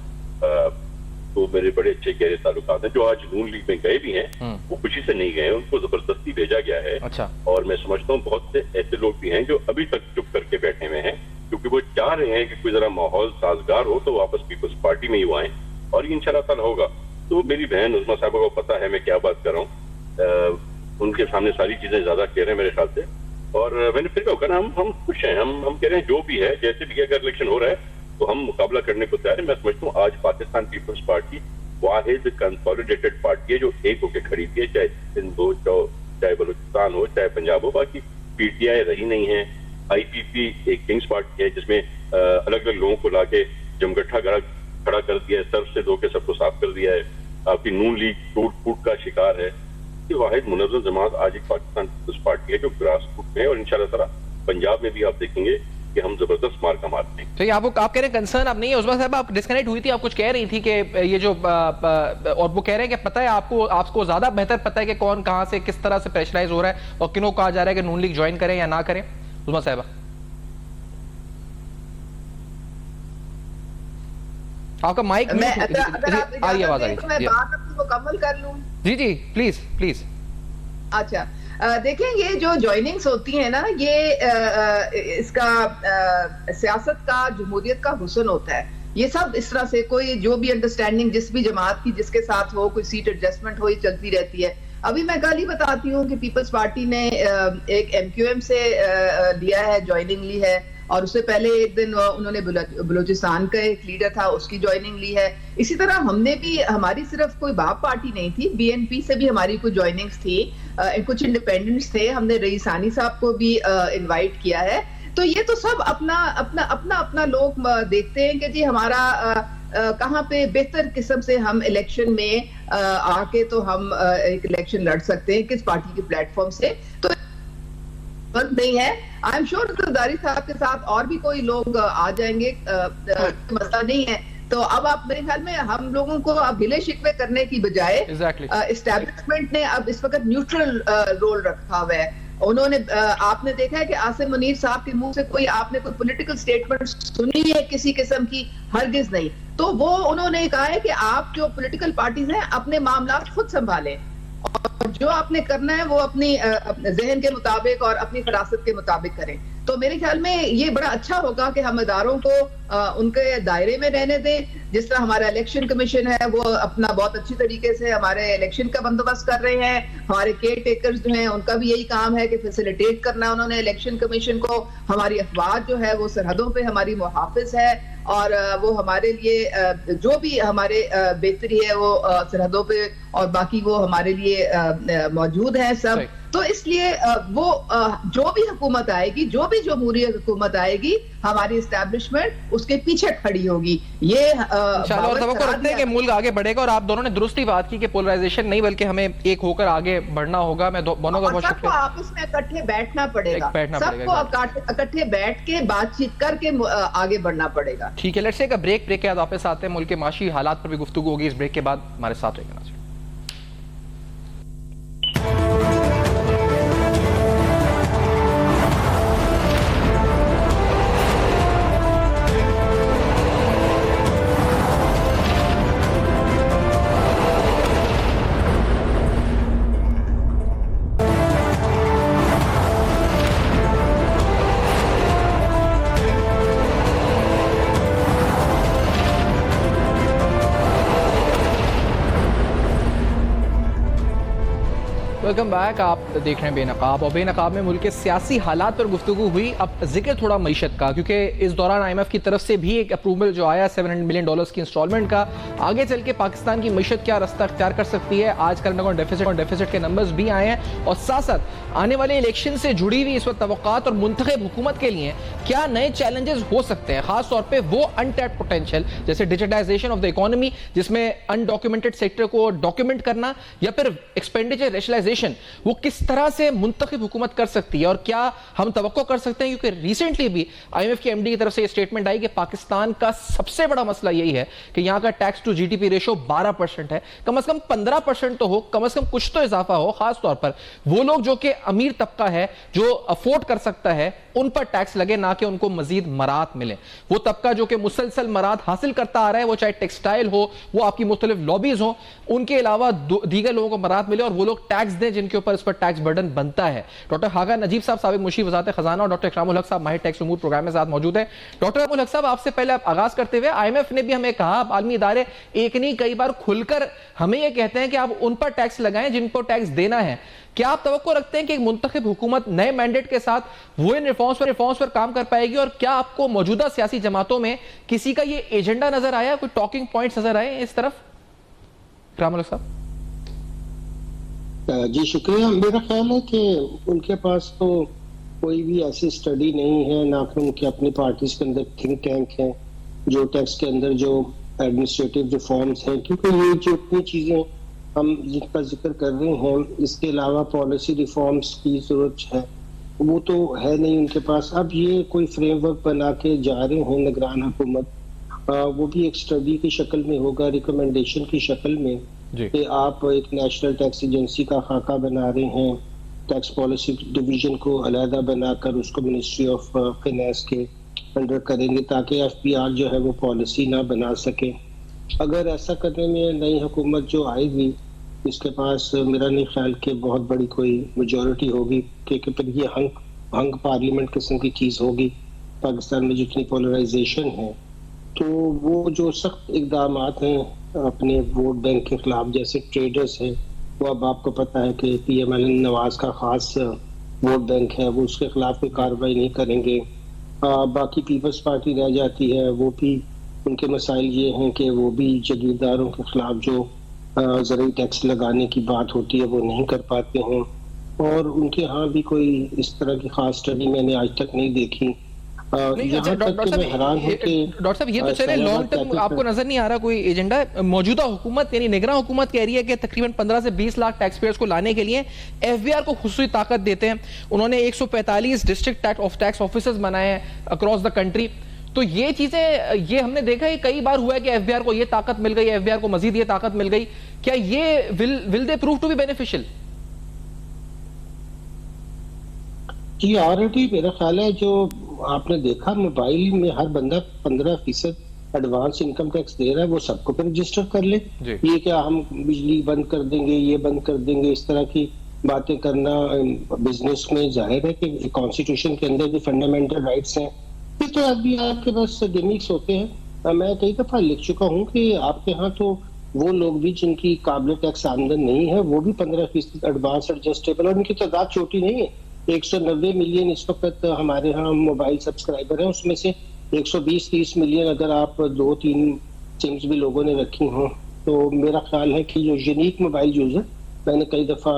तो मेरे बड़े अच्छे गहरे ताल्लुकात हैं। जो आज नून लीग में गए भी हैं वो खुशी से नहीं गए, उनको जबरदस्ती भेजा गया है। अच्छा। और मैं समझता हूँ बहुत से ऐसे लोग भी हैं जो अभी तक चुप करके बैठे हुए हैं, क्योंकि वो चाह रहे हैं कि कोई जरा माहौल साजगार हो तो वापस पीपल्स पार्टी में ही आए, और ये इंशाल्लाह ताला होगा। तो मेरी बहन उस्मा साहबा को पता है मैं क्या बात कर रहा हूँ, उनके सामने सारी चीजें ज्यादा कह रहे हैं मेरे ख्याल से। और मैंने फिर कहा ना, हम खुश हैं, हम कह रहे हैं जो भी है, जैसे भी अगर इलेक्शन हो रहा है तो हम मुकाबला करने को तैयार है। मैं समझता हूँ आज पाकिस्तान पीपल्स पार्टी वाहिद कंसोलिडेटेड पार्टी है जो एक होकर खड़ी थी, चाहे सिंध हो, चाहे बलूचिस्तान हो, चाहे पंजाब हो। बाकी पीटीआई रही नहीं है। आईपीपी एक किंग्स पार्टी है जिसमें अलग अलग लोगों को लाके जमगट्ठा खड़ा कर दिया है, सर से धो के सबको साफ कर दिया है। आपकी नून लीग टूट फूट का शिकार है। ये वाहिद मुनज़्ज़म जमात आज एक पाकिस्तान पीपल्स पार्टी है जो ग्रास रूट में है, और इंशाल्लाह ताला पंजाब में भी आप देखेंगे कि हम जबरदस्त मार का मारते हैं। तो ये आप कह रहे हैं कंसर्न अब नहीं है। उस्मा साहब आप डिस्कनेक्ट हुई थी, आप कुछ कह रही थी कि ये जो और वो कह रहे हैं कि पता है आपको ज्यादा बेहतर पता है कि कौन कहां से किस तरह से प्रेशराइज हो रहा है और किनको कहा जा रहा है कि नून लीग ज्वाइन करें या ना करें। उस्मा साहब आपका माइक आ रही आवाज आ रही है, मैं बात अपनी मुकम्मल कर लूं? जी जी प्लीज प्लीज। अच्छा, देखें, ये जो ज्वाइनिंग्स होती है ना, ये इसका सियासत का, जमहूरियत का हुस्न होता है। ये सब इस तरह से कोई जो भी अंडरस्टैंडिंग जिस भी जमात की जिसके साथ हो, कोई सीट एडजस्टमेंट हो, ये चलती रहती है। अभी मैं कल ही बताती हूँ कि पीपल्स पार्टी ने एक MQM से लिया है, ज्वाइनिंग ली है, और उससे पहले एक दिन उन्होंने बलूचिस्तान का एक लीडर था उसकी ज्वाइनिंग ली है। इसी तरह हमने भी, हमारी सिर्फ कोई बाप पार्टी नहीं थी, बीएनपी से भी हमारी कुछ ज्वाइनिंग्स थी, कुछ इंडिपेंडेंट्स थे, हमने रईसानी साहब को भी इनवाइट किया है। तो ये तो सब अपना अपना अपना अपना लोग देखते हैं कि जी हमारा कहाँ पे बेहतर किस्म से हम इलेक्शन में आके तो हम एक इलेक्शन लड़ सकते हैं, किस पार्टी के प्लेटफॉर्म से। तो नहीं है, आई एम श्योर जरदारी साहब के साथ और भी कोई लोग आ जाएंगे, मसला नहीं है। तो अब आप, मेरे ख्याल में हम लोगों को अब गिले शिकवे करने की बजाय एस्टैब्लिशमेंट ने अब इस वक्त न्यूट्रल रोल रखा हुआ है। उन्होंने, आपने देखा है कि आसिम मुनीर साहब के मुंह से कोई आपने कोई पॉलिटिकल स्टेटमेंट सुनी है किसी किस्म की? हरगिज नहीं। तो वो उन्होंने कहा है कि आप जो पॉलिटिकल पार्टीज हैं अपने मामला खुद संभालें और जो आपने करना है वो अपनी जहन के मुताबिक और अपनी फरासत के मुताबिक करें। तो मेरे ख्याल में ये बड़ा अच्छा होगा कि हम इदारों को उनके दायरे में रहने दें। जिस तरह हमारा इलेक्शन कमीशन है वो अपना बहुत अच्छी तरीके से हमारे इलेक्शन का बंदोबस्त कर रहे हैं, हमारे केयर टेकर्स जो हैं उनका भी यही काम है कि फैसिलिटेट करना उन्होंने इलेक्शन कमीशन को। हमारी अफवाज जो है वो सरहदों पे हमारी मुहाफिज है और वो हमारे लिए जो भी हमारे बेहतरी है वो सरहदों पे और बाकी वो हमारे लिए मौजूद है सब। तो इसलिए वो जो भी हुकूमत आएगी, जो भी जमहूरियत हुकूमत आएगी, हमारी एस्टैब्लिशमेंट उसके पीछे खड़ी होगी। ये और तवक्को रखते हैं कि मुल्क आगे बढ़ेगा। और आप दोनों ने दुरुस्ती बात की कि पोलराइजेशन नहीं बल्कि हमें एक होकर आगे बढ़ना होगा। मैं दोनों का बहुत शुक्रिया। आपस में इकट्ठे बैठना पड़ेगा, सबको इकट्ठे बैठ के बातचीत करके आगे बढ़ना पड़ेगा। ठीक है, let's take a break. Break के बाद वापस आते हैं, मुल्क के माशी हालात पर भी गुफ्तगू होगी। इस ब्रेक के बाद हमारे साथ रहेगा। Welcome back. आप देख रहे हैं बेनकाब, और बेनकाब में मुल्क के सियासी हालात पर गुफ्तगू हुई। अब जिक्र थोड़ा मईशत का, क्योंकि इस दौरान IMF की तरफ से भी एक अप्रूवल जो आया $700 मिलियन की इंस्टॉलमेंट का, आगे चल के पाकिस्तान की मईशत क्या रास्ता अख्तियार कर सकती है। आज करंट अकाउंट डेफिसिट के नंबर्स भी आए हैं और साथ साथ आने वाले इलेक्शन से जुड़ी हुई इस वक्त तवक्कात और मुंतखब हुकूमत के लिए क्या नए चैलेंजेस हो सकते हैं, खासतौर पर वो अनटैप्ड पोटेंशियल जैसे डिजिटाइजेशन ऑफ द इकोनॉमी, जिसमें अनडॉक्यूमेंटेड सेक्टर को डॉक्यूमेंट करना, या फिर एक्सपेंडिचर रेशनलाइजेशन, वो किस तरह से मुंतखब हुकूमत कर सकती है। और क्या हम तवक्को कर सकते हैं, क्योंकि रिसेंटली भी IMF की MD की तरफ से ये स्टेटमेंट आई कि पाकिस्तान का सबसे बड़ा मसला यही है कि यहाँ का टैक्स टू GDP रेशो 12% है। कम से कम 15% तो हो, कम से कम कुछ तो इजाफा हो। खासतौर पर वो लोग जो कि अमीर तबका है, जो अफोर्ड कर सकता है, उन पर टैक्स लगे, ना कि उनको मजीद मरात मिले। वो तबका जो कि मुसलसल मरात हासिल करता आ रहा है, वो चाहे टेक्सटाइल हो, वो आपकी मुख्तलिफ लॉबीज हो, उनके अलावा दीगर लोगों को मरात मिले और वो लोग टैक्स दें जिनके ऊपर इस पर टैक्स बर्डन बनता है। डॉक्टर हागा नजीब साहब, साबिक मुशीर वज़ारत खजाना, और डॉक्टर इकरामुल हक साहब माहिर टैक्स उमूर प्रोग्राम में साथ मौजूद है। डॉक्टर इकरामुल हक साहब, आपसे पहले आप आगाज करते हुए, IMF ने भी हमें कहा, आलमी इदारे एक नहीं कई बार खुलकर हमें यह कहते हैं कि आप उन पर टैक्स लगाएं जिन पर टैक्स देना है। क्या आप तवक्को रखते हैं कि एक मुंतखब हुकूमत नए मैंडेट के साथ वो इन रिफॉर्म्स पर काम कर पाएगी? और क्या आपको मौजूदा सियासी जमातों में किसी का ये एजेंडा नजर आया, कोई टॉकिंग पॉइंट्स नजर आए इस तरफ? इकरामुल हक साहब जी शुक्रिया। मेरा ख्याल है कि उनके पास तो कोई भी ऐसी स्टडी नहीं है, ना कि उनके अपनी पार्टीज के अंदर थिंक टैंक है जो टैक्स के अंदर जो एडमिनिस्ट्रेटिव रिफॉर्म्स हैं, क्योंकि ये जो इतनी चीजें हम जिनका जिक्र कर रहे हैं, इसके अलावा पॉलिसी रिफॉर्म्स की जरूरत है, वो तो है नहीं उनके पास। अब ये कोई फ्रेमवर्क बना के जा रहे हैं निगरान हुकूमत, वो भी एक स्टडी की शक्ल में होगा, रिकमेंडेशन की शक्ल में, कि आप एक नेशनल टैक्स एजेंसी का खाका बना रहे हैं, टैक्स पॉलिसी डिवीजन को अलहदा बनाकर उसको मिनिस्ट्री ऑफ फाइनेंस के अंडर करेंगे ताकि FPR जो है वो पॉलिसी ना बना सके। अगर ऐसा करने में नई हुकूमत जो आएगी, इसके पास मेरा नहीं ख्याल कि बहुत बड़ी कोई मेजॉरिटी होगी, क्योंकि फिर ये हंग पार्लियामेंट किस्म की चीज़ होगी। पाकिस्तान में जितनी पोलराइजेशन है, तो वो जो सख्त इकदाम हैं अपने वोट बैंक के खिलाफ, जैसे ट्रेडर्स हैं, वो अब आपको पता है कि PMLN नवाज का खास वोट बैंक है, वो उसके खिलाफ कोई कार्रवाई नहीं करेंगे। बाकी पीपल्स पार्टी रह जाती है, वो भी उनके मसाइल ये हैं कि वो भी जागीरदारों के खिलाफ जो ज़रूरी टैक्स लगाने की बात होती है वो नहीं कर पाते हैं, और उनके यहाँ भी कोई इस तरह की खास स्टडी मैंने आज तक नहीं देखी। डॉक्टर साहब ये तो चले लॉन्ग टर्म आपको नजर नहीं आ रहा कोई एजेंडा? मौजूदा हुकूमत यानी निगरान हुकूमत कह रही है कि तकरीबन 15 से 20 लाख टैक्स पेयर्स को लाने के लिए एफबीआर को खुसूसी ताकत देते हैं। उन्होंने 145 डिस्ट्रिक्ट टैक्स ऑफिसर्स बनाए हैं अक्रॉस द कंट्री। तो ये चीजें ये हमने देखा है कई बार हुआ है कि एफबीआर को ये ताकत मिल गई, एफबीआर को मजीद ये ताकत मिल गई। क्या ये will they prove to be beneficial? जी ऑलरेडी मेरा ख्याल है जो आपने देखा मोबाइल में हर बंदा 15% एडवांस इनकम टैक्स दे रहा है, वो सबको पे रजिस्टर कर ले। ये क्या हम बिजली बंद कर देंगे, ये बंद कर देंगे, इस तरह की बातें करना बिजनेस में जाहिर है कि कॉन्स्टिट्यूशन के अंदर भी फंडामेंटल राइट्स हैं। ये तो अभी आपके पास गिमिक्स होते हैं। मैं कई दफा लिख चुका हूँ कि आपके यहाँ तो वो लोग भी जिनकी काबिल टैक्स आमदन नहीं है वो भी 15% एडवांस एडजस्टेबल, और उनकी तादाद छोटी नहीं है। 190 मिलियन इस वक्त हमारे यहाँ मोबाइल सब्सक्राइबर हैं, उसमें से 120-30 मिलियन अगर आप 2-3 सिम्स भी लोगों ने रखी हों, तो मेरा ख्याल है कि जो यूनिक मोबाइल यूजर, मैंने कई दफा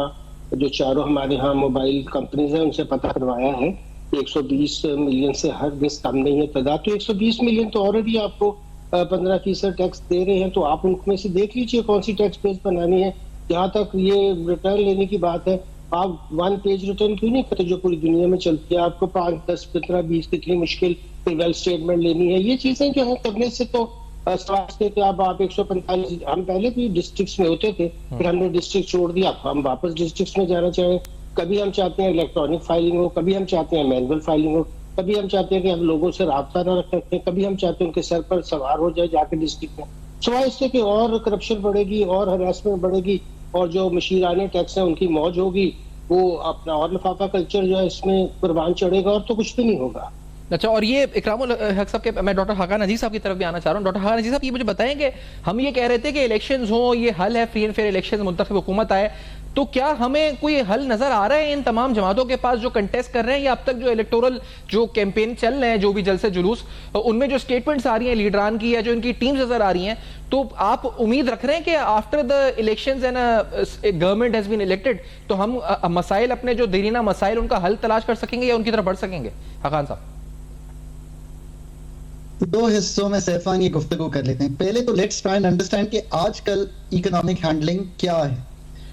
जो चारों हमारे यहाँ मोबाइल कंपनीज हैं उनसे पता करवाया है, 120 मिलियन से हर दिस कम नहीं है तादाद। तो 120 मिलियन तो ऑलरेडी आपको 15% टैक्स दे रहे हैं, तो आप उनमें से देख लीजिए कौन सी टैक्स बेस बनानी है। जहाँ तक ये रिटर्न लेने की बात है, आप 1 पेज रिटर्न क्यों नहीं करते जो पूरी दुनिया में चलती है? आपको 5, 10, 15, 20 कितनी मुश्किल वेल स्टेटमेंट लेनी है। ये चीजें जो है करने से तो स्वास्थ्य के अब आप 145, हम पहले भी डिस्ट्रिक्ट्स में होते थे, फिर हमने डिस्ट्रिक्ट छोड़ दिया, हम वापस डिस्ट्रिक्ट्स में जाना चाहें। कभी हम चाहते हैं इलेक्ट्रॉनिक फाइलिंग हो, कभी हम चाहते हैं मैनुअल फाइलिंग हो, कभी हम चाहते हैं कि हम लोगों से राब्ता न रख सकते, कभी हम चाहते हैं उनके सर पर सवार हो जाए जाके डिस्ट्रिक्ट में। सिवाय इससे कि और करप्शन बढ़ेगी और हरासमेंट बढ़ेगी और जो मशीराने टैक्स हैं उनकी मौज होगी, वो अपना और लिफाफा कल्चर जो है इसमें कुर्बान चढ़ेगा और तो कुछ भी नहीं होगा। अच्छा, और ये इकरामुल हक साहब के, मैं डॉक्टर हाकान अजीज साहब की तरफ भी आना चाह रहा हूँ। डॉक्टर हाकान अजीज साहब ये मुझे बताएंगे, हम ये कह रहे थे कि इलेक्शंस हो, ये हल है फ्री एंड फेयर इलेक्शन, मुंतखब हुकूमत आए, तो क्या हमें कोई हल नजर आ रहा है इन तमाम जमातों के पास जो कंटेस्ट कर रहे हैं, या अब तक जो इलेक्टोरल जो कैंपेन चल रहे हैं, जो भी जलसे जुलूस, उनमें जो स्टेटमेंट्स आ रही हैं लीडरान की या जो इनकी टीम्स नजर आ रही हैं, तो आप उम्मीद रख रहे हैं कि after the elections and government has been elected तो हम मसाइल, अपने जो देरीना मसाइल, उनका हल तलाश कर सकेंगे या उनकी तरफ बढ़ सकेंगे? हाकान साहब, दो हिस्सों में सैफान ये गुफ्तगू कर लेते हैं। पहले तो लेट्स ट्राई एंड अंडरस्टैंड कि आजकल इकोनॉमिक हैंडलिंग क्या है।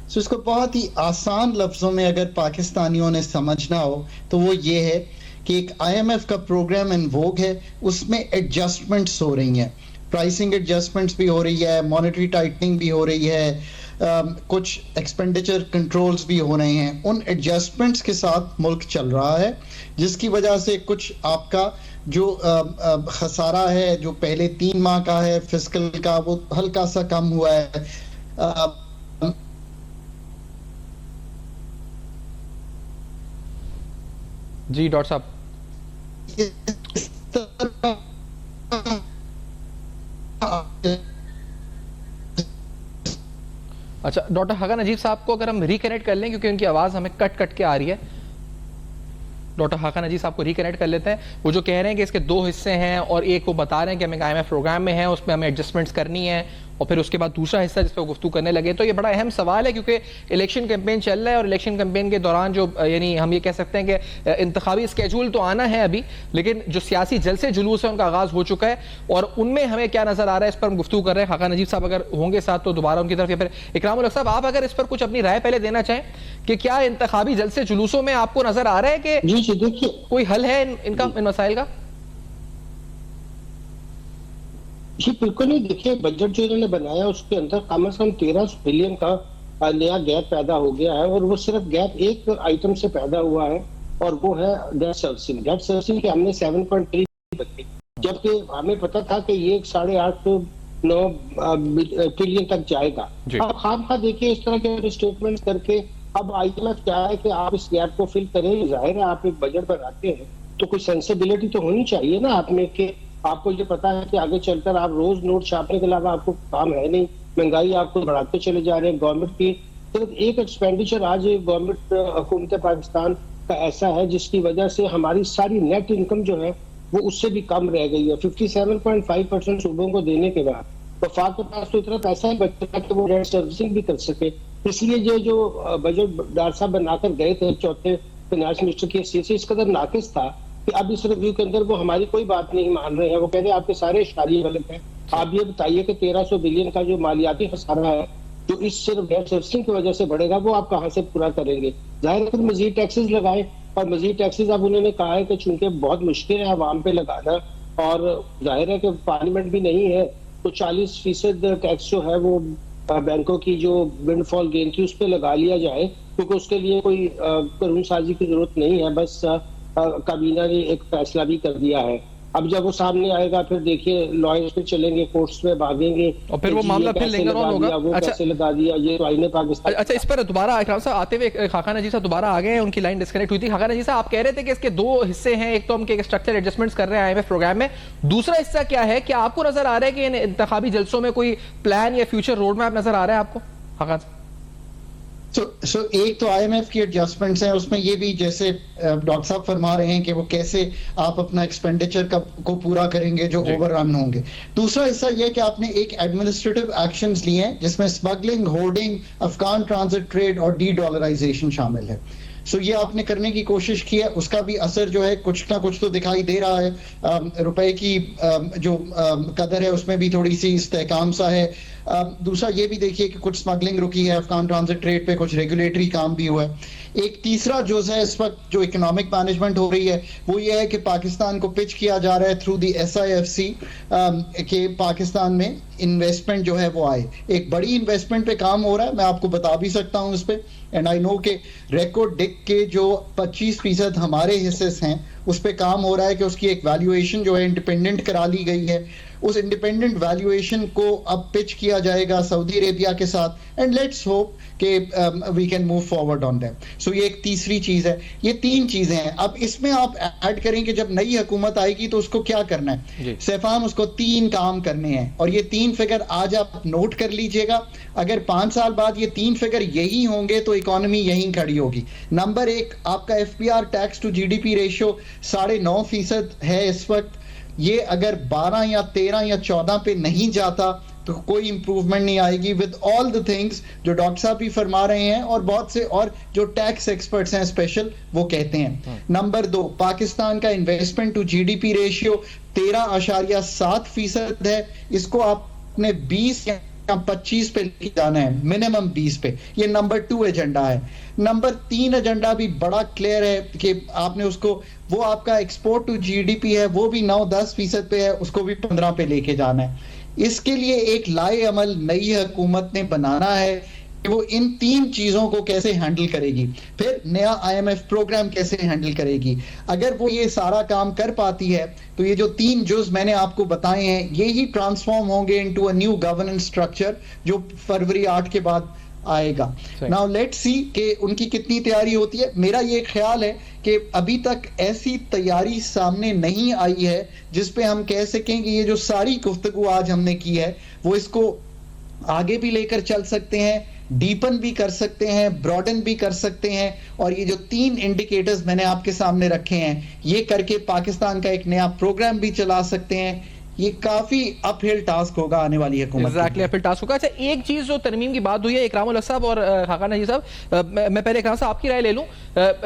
सो इसको बहुत ही आसान लफ्जों में अगर पाकिस्तानियों ने समझना हो तो वो ये है कि एक IMF का प्रोग्राम इन वोग है, उसमें एडजस्टमेंट्स हो रही हैं, प्राइसिंग एडजस्टमेंट्स भी हो रही है, मॉनेटरी टाइटनिंग भी हो रही है, कुछ एक्सपेंडिचर कंट्रोल्स भी हो रहे हैं। उन एडजस्टमेंट्स के साथ मुल्क चल रहा है, जिसकी वजह से कुछ आपका जो खसारा है जो पहले 3 माह का है फिस्कल का, वो हल्का सा कम हुआ है। जी डॉक्टर साहब, अच्छा डॉक्टर हाकान अजीज साहब को अगर हम रिकनेक्ट कर लें, क्योंकि उनकी आवाज हमें कट कट के आ रही है। डॉक्टर हाकान अजीज साहब को रिकनेक्ट कर लेते हैं। वो जो कह रहे हैं कि इसके 2 हिस्से हैं और एक वो बता रहे हैं कि हमें IMF प्रोग्राम में है, उसमें हमें एडजस्टमेंट्स करनी है, और फिर उसके बाद दूसरा हिस्सा जिस पर गुफ्तगू करने लगे। तो ये बड़ा अहम सवाल है, क्योंकि इलेक्शन कैंपेन चल रहा है और इलेक्शन कैंपेन के दौरान जो यानी हम ये कह सकते हैं कि इंतखाबी स्केड्यूल तो आना है अभी, लेकिन जो सियासी जलसे जुलूस है उनका आगाज हो चुका है, और उनमें हमें क्या नजर आ रहा है इस पर हम गुफ्तगू कर रहे हैं। हाकान अजीज साहब अगर होंगे साथ तो दोबारा उनकी तरफ, या फिर इकरामुल हक साहब आप अगर इस पर कुछ अपनी राय पहले देना चाहें कि क्या इंतखाबी जलसे जुलूसों में आपको नजर आ रहा है कि जी देखिए कोई हल है इन मसाइल का? जी बिल्कुल नहीं। देखिए बजट जो इन्होंने बनाया उसके अंदर कम से कम 1300 बिलियन का नया गैप पैदा हो गया है, और वो सिर्फ गैप एक आइटम से पैदा हुआ है, और वो है डेट सर्विसिंग। डेट सर्विसिंग के हमने 7.3 बची, जबकि हमें पता था कि ये 8.5-9 ट्रिलियन तक जाएगा। अब खाम देखिए इस तरह के स्टेटमेंट करके अब IMF क्या है कि आप इस गैप को फिल करें। जाहिर है आप एक बजट बनाते हैं तो कोई सेंसिबिलिटी तो होनी चाहिए ना आप में, कि आपको ये पता है कि आगे चलकर आप रोज नोट छापने के अलावा आपको काम है नहीं, महंगाई आपको बढ़ाते चले जा रहे हैं। गवर्नमेंट की सिर्फ एक एक्सपेंडिचर आज गवर्नमेंट हुकूमत पाकिस्तान का ऐसा है जिसकी वजह से हमारी सारी नेट इनकम जो है वो उससे भी कम रह गई है। 57.5% सूबों को देने के बाद वफाक के पास तो इतना पैसा ही बचता कि वो डेट सर्विसिंग भी कर सके। इसलिए ये जो बजट डॉक्टर साहब बनाकर गए थे चौथे फाइनेंस मिनिस्टर की हैसियत से, इस कदर नाकिस था कि अब इस रिव्यू के अंदर वो हमारी कोई बात नहीं मान रहे हैं। वो कह रहे हैं आपके सारे इशारे गलत हैं। आप ये बताइए कि 1300 बिलियन का जो मालियाती खसारा है जो इस सिर्फ डेट सर्विसिंग की वजह से बढ़ेगा, वो आप कहाँ से पूरा करेंगे? जाहिर है फिर मजीद टैक्सेस लगाए, और मजीद टैक्सेस अब उन्होंने कहा है कि चूंकि बहुत मुश्किल है आवाम पे लगाना, और जाहिर है कि पार्लियामेंट भी नहीं है, तो 40% टैक्स जो है वो बैंकों की जो विंडफॉल गेन थी उस पर लगा लिया जाए, क्योंकि उसके लिए कोई कानून साजी की जरूरत नहीं है, बस काबीना ने एक फैसला भी कर दिया है। अब जब वो सामने आएगा फिर देखिए लॉयर्स पे चलेंगे, कोर्ट्स में भागेंगे, और फिर वो मामला फिर लिंगर ऑन होगा। वो कैसे लगा दिया, ये तो आईने पाकिस्तान। अच्छा, इस पर दोबारा इकराम साहब आते हुए खाका नजीर साहब दोबारा आ गए हैं, उनकी लाइन डिस्कनेक्ट हुई थी। खाका नजीर साहब आप कह रहे थे कि इसके दो हिस्से हैं, एक तो हम स्ट्रक्चरल एडजस्टमेंट्स कर रहे हैं IMF प्रोग्राम में, दूसरा हिस्सा क्या है? क्या आपको नजर आ रहा है कि इन इंतखाबी जलसों में कोई प्लान या फ्यूचर रोड मैप नजर आ रहा है आपको? खाका सो एक तो IMF की एडजस्टमेंट्स हैं, उसमें ये भी जैसे डॉक्टर साहब फरमा रहे हैं कि वो कैसे आप अपना एक्सपेंडिचर को पूरा करेंगे जो ओवररन होंगे। दूसरा हिस्सा ये कि आपने एक एडमिनिस्ट्रेटिव एक्शंस लिए हैं जिसमें smuggling, hoarding, Afghan transit trade और डी-डॉलराइजेशन शामिल है। सो ये आपने करने की कोशिश की है, उसका भी असर जो है कुछ ना कुछ तो दिखाई दे रहा है। रुपए की जो कदर है उसमें भी थोड़ी सी इस्तेहकाम सा है। दूसरा ये भी देखिए कि कुछ स्मगलिंग रुकी है, अफगान ट्रांजिट ट्रेड पे कुछ रेगुलेटरी काम भी हुआ है। एक तीसरा जुज़ है इस वक्त जो इकोनॉमिक मैनेजमेंट हो रही है, वो ये है कि पाकिस्तान को पिच किया जा रहा है थ्रू दी SIFC कि पाकिस्तान में इन्वेस्टमेंट जो है वो आए। एक बड़ी इन्वेस्टमेंट पे काम हो रहा है, मैं आपको बता भी सकता हूँ इस पे, एंड आई नो के रेकॉर्ड डिक के जो 25% हमारे हिस्से हैं उस पे काम हो रहा है कि उसकी एक वैल्यूएशन जो है इंडिपेंडेंट करा ली गई है। उस इंडिपेंडेंट वैल्यूएशन को अब पिच किया जाएगा सऊदी अरेबिया के साथ, एंड लेट्स होप कि we can move forward on that. So ये एक तीसरी चीज है। ये तीन चीजें हैं। अब इसमें आप ऐड करें कि जब नई हुकूमत आएगी तो उसको क्या करना है। सैफान, उसको 3 काम करने हैं, और ये 3 फिगर आज आप नोट कर लीजिएगा। अगर 5 साल बाद ये 3 फिगर यही होंगे तो इकोनॉमी यहीं खड़ी होगी। नंबर 1, आपका FPR tax to GDP ratio 9.5% है इस वक्त। ये अगर 12 या 13 या 14 पे नहीं जाता तो कोई इंप्रूवमेंट नहीं आएगी, विद ऑल द थिंग्स जो डॉक्टर साहब भी फरमा रहे हैं और बहुत से और जो टैक्स एक्सपर्ट्स हैं स्पेशल वो कहते हैं। नंबर 2, पाकिस्तान का इन्वेस्टमेंट टू GDP रेशियो 13.7% है। इसको आपने 20 या 25 पे लेके जाना है, मिनिमम 20 पे। ये नंबर 2 एजेंडा है। नंबर 3 एजेंडा भी बड़ा क्लियर है कि आपने उसको, वो आपका एक्सपोर्ट टू GDP है, वो भी 9-10% पे है, उसको भी 15 पे लेके जाना है। इसके लिए एक लाए अमल नई हुकूमत ने बनाना है कि वो इन 3 चीजों को कैसे हैंडल करेगी, फिर नया IMF प्रोग्राम कैसे हैंडल करेगी। अगर वो ये सारा काम कर पाती है तो ये जो 3 जुज मैंने आपको बताए हैं ये ही ट्रांसफॉर्म होंगे into a new governance structure जो फरवरी 8 के बाद आएगा। नाउ लेट्स सी कि उनकी कितनी तैयारी होती है। मेरा ये ख्याल है कि अभी तक ऐसी तैयारी सामने नहीं आई है जिस पे हम कह सकें कि ये जो सारी गुफ्तगू आज हमने की है वो इसको आगे भी लेकर चल सकते हैं, डीपन भी कर सकते हैं, ब्रॉडन भी कर सकते हैं, और ये जो 3 इंडिकेटर्स मैंने आपके सामने रखे हैं ये करके पाकिस्तान का एक नया प्रोग्राम भी चला सकते हैं। ये काफी अपहिल टास्क होगा आने वाली हुकूमत। एग्जैक्टली अपहिल टास्क होगा। अच्छा, एक चीज जो तरमीम की बात हुई है, इकराम उल हक साहब और खाका नजीर साहब, मैं पहले इकराम साहब आपकी राय ले लूं।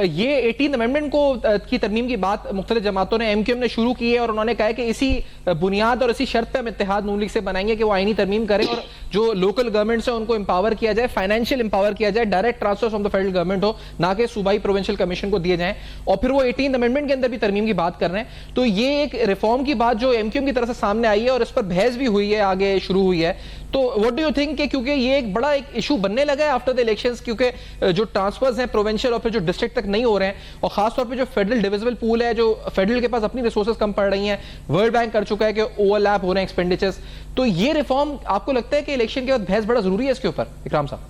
ये 18 अमेंडमेंट को की तरमीम की बात मुख्तलिफ जमातों ने, MQM ने शुरू की है, और उन्होंने कहा है कि इसी बुनियाद और इसी शर्त पे हम इत्तेहाद नून लीग से बनाएंगे कि वो आईनी तरमीम करें और जो लोकल गवर्नमेंट्स है उनको एम्पावर किया जाए, फाइनेंशियल एम्पावर किया जाए, direct transfer from the federal government हो, ना कि सूबाई प्रोविंशियल कमीशन को दिए जाएं। और फिर वो 18 अमेंडमेंट के अंदर भी तरमीम की बात कर रहे हैं। तो ये एक रिफॉर्म की बात जो MQM की तरफ से सामने आई है और इस पर बहस भी हुई है, आगे शुरू हुई है। तो व्हाट डू यू थिंक कि क्योंकि ये एक बड़ा एक इशू बनने लगा है आफ्टर द इलेक्शंस, क्योंकि जो ट्रांसफर्स हैं प्रोविंशियल और फिर जो डिस्ट्रिक्ट तक नहीं हो रहे हैं, और खासतौर पे जो फेडरल डिविजिबल पूल है, जो फेडरल के पास अपनी रिसोर्सेज कम पड़ रही हैं, वर्ल्ड बैंक कर चुका है कि ओवरलैप हो रहे हैं एक्सपेंडिचर्स। तो ये रिफॉर्म आपको लगता है कि इलेक्शन के बाद बहस बड़ा जरूरी है इसके ऊपर, इकराम साहब?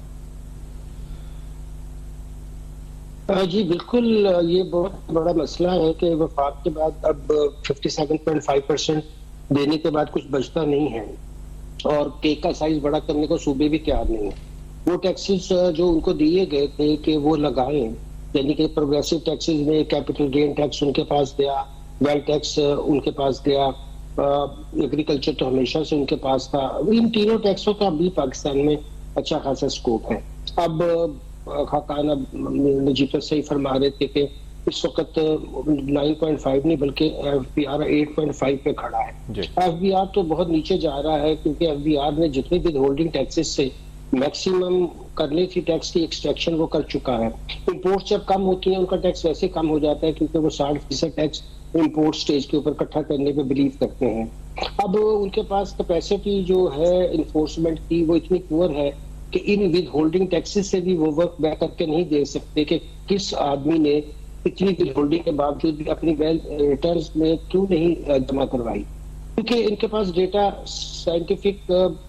जी बिल्कुल, ये बहुत बड़ा मसला है कि वफाक के बाद अब 57.5% देने के बाद कुछ बचता नहीं है, और केक का साइज बड़ा करने को सूबे भी तैयार नहीं है। वो टैक्सेस जो उनको दिए गए थे कि वो लगाएं, यानी कि प्रोग्रेसिव टैक्सेस में कैपिटल गेन टैक्स उनके पास गया, वेल्थ टैक्स उनके पास गया, एग्रीकल्चर तो हमेशा से उनके पास था। इन तीनों टैक्सों का भी पाकिस्तान में अच्छा खासा स्कोप है। अब खाकान अब नजीब सही फरमा रहे थे कि इस वक्त 9.5 नहीं बल्कि FBR 8.5 पे खड़ा है। FBR तो बहुत नीचे जा रहा है क्योंकि FBR ने जितनी भी होल्डिंग टैक्सेस से मैक्सिमम करने की टैक्स की एक्सट्रैक्शन वो कर चुका है। इंपोर्ट जब कम होती है उनका टैक्स वैसे कम हो जाता है क्योंकि वो 60% टैक्स इंपोर्ट स्टेज के ऊपर इकट्ठा करने पे बिलीव करते हैं। अब उनके पास कैपेसिटी जो है इन्फोर्समेंट की वो इतनी पुअर है कि इन विद होल्डिंग टैक्सेस से भी वो वर्क बैक करके नहीं दे सकते कि किस आदमी ने इतनी विद होल्डिंग के बावजूद भी अपनी वेल्थ रिटर्न्स में क्यों नहीं जमा करवाई, क्योंकि इनके पास डेटा साइंटिफिक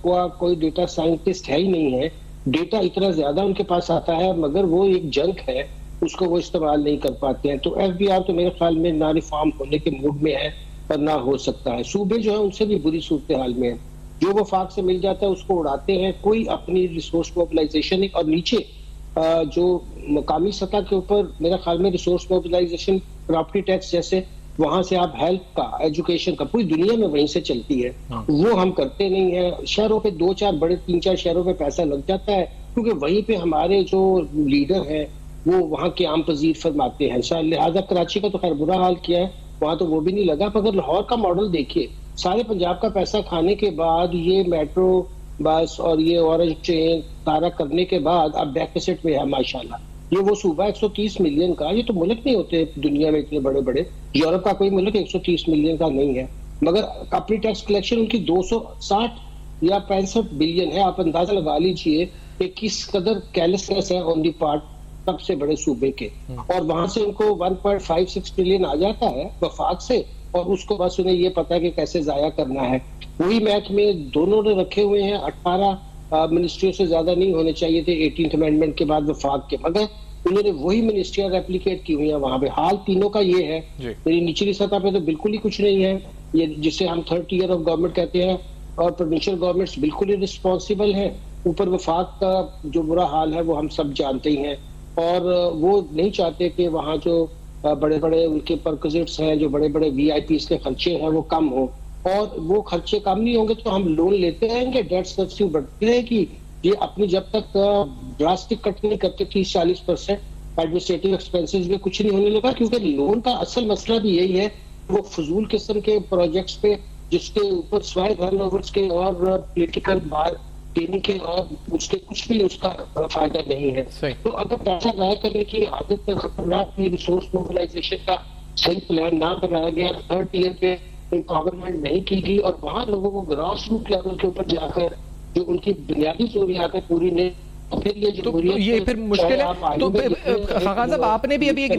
कोई डेटा साइंटिस्ट है ही नहीं है। डेटा इतना ज्यादा उनके पास आता है मगर वो एक जंक है, उसको वो इस्तेमाल नहीं कर पाते हैं। तो FBR तो मेरे ख्याल में ना रिफॉर्म होने के मूड में है और ना हो सकता है। सूबे जो है उनसे भी बुरी सूरत हाल में है, जो वफाक से मिल जाता है उसको उड़ाते हैं, कोई अपनी रिसोर्स मोबिलाइजेशन नहीं। और नीचे जो मकामी सतह के ऊपर मेरा ख्याल में रिसोर्स मोबिलाइजेशन, प्रॉपर्टी टैक्स जैसे वहां से आप हेल्थ का, एजुकेशन का, पूरी दुनिया में वहीं से चलती है, वो हम करते नहीं है। शहरों पे 2-4 बड़े 3-4 शहरों पे पैसा लग जाता है क्योंकि वहीं पे हमारे जो लीडर हैं वो वहाँ के आम पजीर फरमाते हैं। लिहाजा कराची का तो खैर बुरा हाल किया है, वहां तो वो भी नहीं लगा। मगर लाहौर का मॉडल देखिए, सारे पंजाब का पैसा खाने के बाद ये मेट्रो बस और ये ऑरेंज ट्रेन सारा करने के बाद अब डेफिसिट में है माशाल्लाह। ये वो सूबा 130 मिलियन का, ये तो मुल्क नहीं होते दुनिया में इतने बड़े बड़े, यूरोप का कोई मुल्क 130 मिलियन का नहीं है, मगर अपनी टैक्स कलेक्शन उनकी 260 या 65 बिलियन है। आप अंदाजा लगा लीजिए कि किस कदर केयरलेसनेस है ऑन दी पार्ट सबसे बड़े सूबे के। और वहां से उनको 1.56 ट्रिलियन आ जाता है वफाक से, और उसको बस उन्हें ये पता है कि कैसे जाया करना है। वही मैच में दोनों ने रखे हुए हैं, 18 मिनिस्ट्रियों से ज्यादा नहीं होने चाहिए थे 18th अमेंडमेंट के बाद वफाक के, मगर उन्होंने वही मिनिस्ट्रियां रेप्लिकेट की हुई है वहां पे। हाल तीनों का ये है, मेरी निचली सतह पे तो बिल्कुल ही कुछ नहीं है, ये जिसे हम 3rd tier ऑफ गवर्नमेंट कहते हैं, और प्रोविंशियल गवर्नमेंट्स बिल्कुल ही रिस्पॉन्सिबल है। ऊपर वफाक का जो बुरा हाल है वो हम सब जानते ही हैं, और वो नहीं चाहते कि वहाँ जो बड़े बड़े उनके परक्विजिट्स हैं, जो बड़े बड़े VIPs के खर्चे हैं वो कम हो, और वो खर्चे कम नहीं होंगे तो हम लोन लेते रहेंगे, डेट सर्विसिंग बढ़ती रहेगी। ये अपनी जब तक ड्रास्टिक कट नहीं करते 30-40% एडमिनिस्ट्रेटिव एक्सपेंसेस में कुछ नहीं होने लगा, क्योंकि लोन का असल मसला भी यही है, वो फजूल किस्म के प्रोजेक्ट्स पे जिसके ऊपर स्वाय रनओवर्स के और पॉलिटिकल बार देने के और उसके कुछ भी उसका फायदा नहीं है। तो अगर पैसा जाया करने की आदत की रिसोर्स मोबिलाइजेशन का सही प्लान ना बनाया गया, 3rd tier पे एम्पावरमेंट नहीं की गई, और वहाँ लोगों को ग्रास रूट लेवल के ऊपर जाकर जो उनकी बुनियादी जरूरियातें पूरी नहीं, फिर ये फिर मुश्किल है। तो खाकान साहब आपने भी अभी एक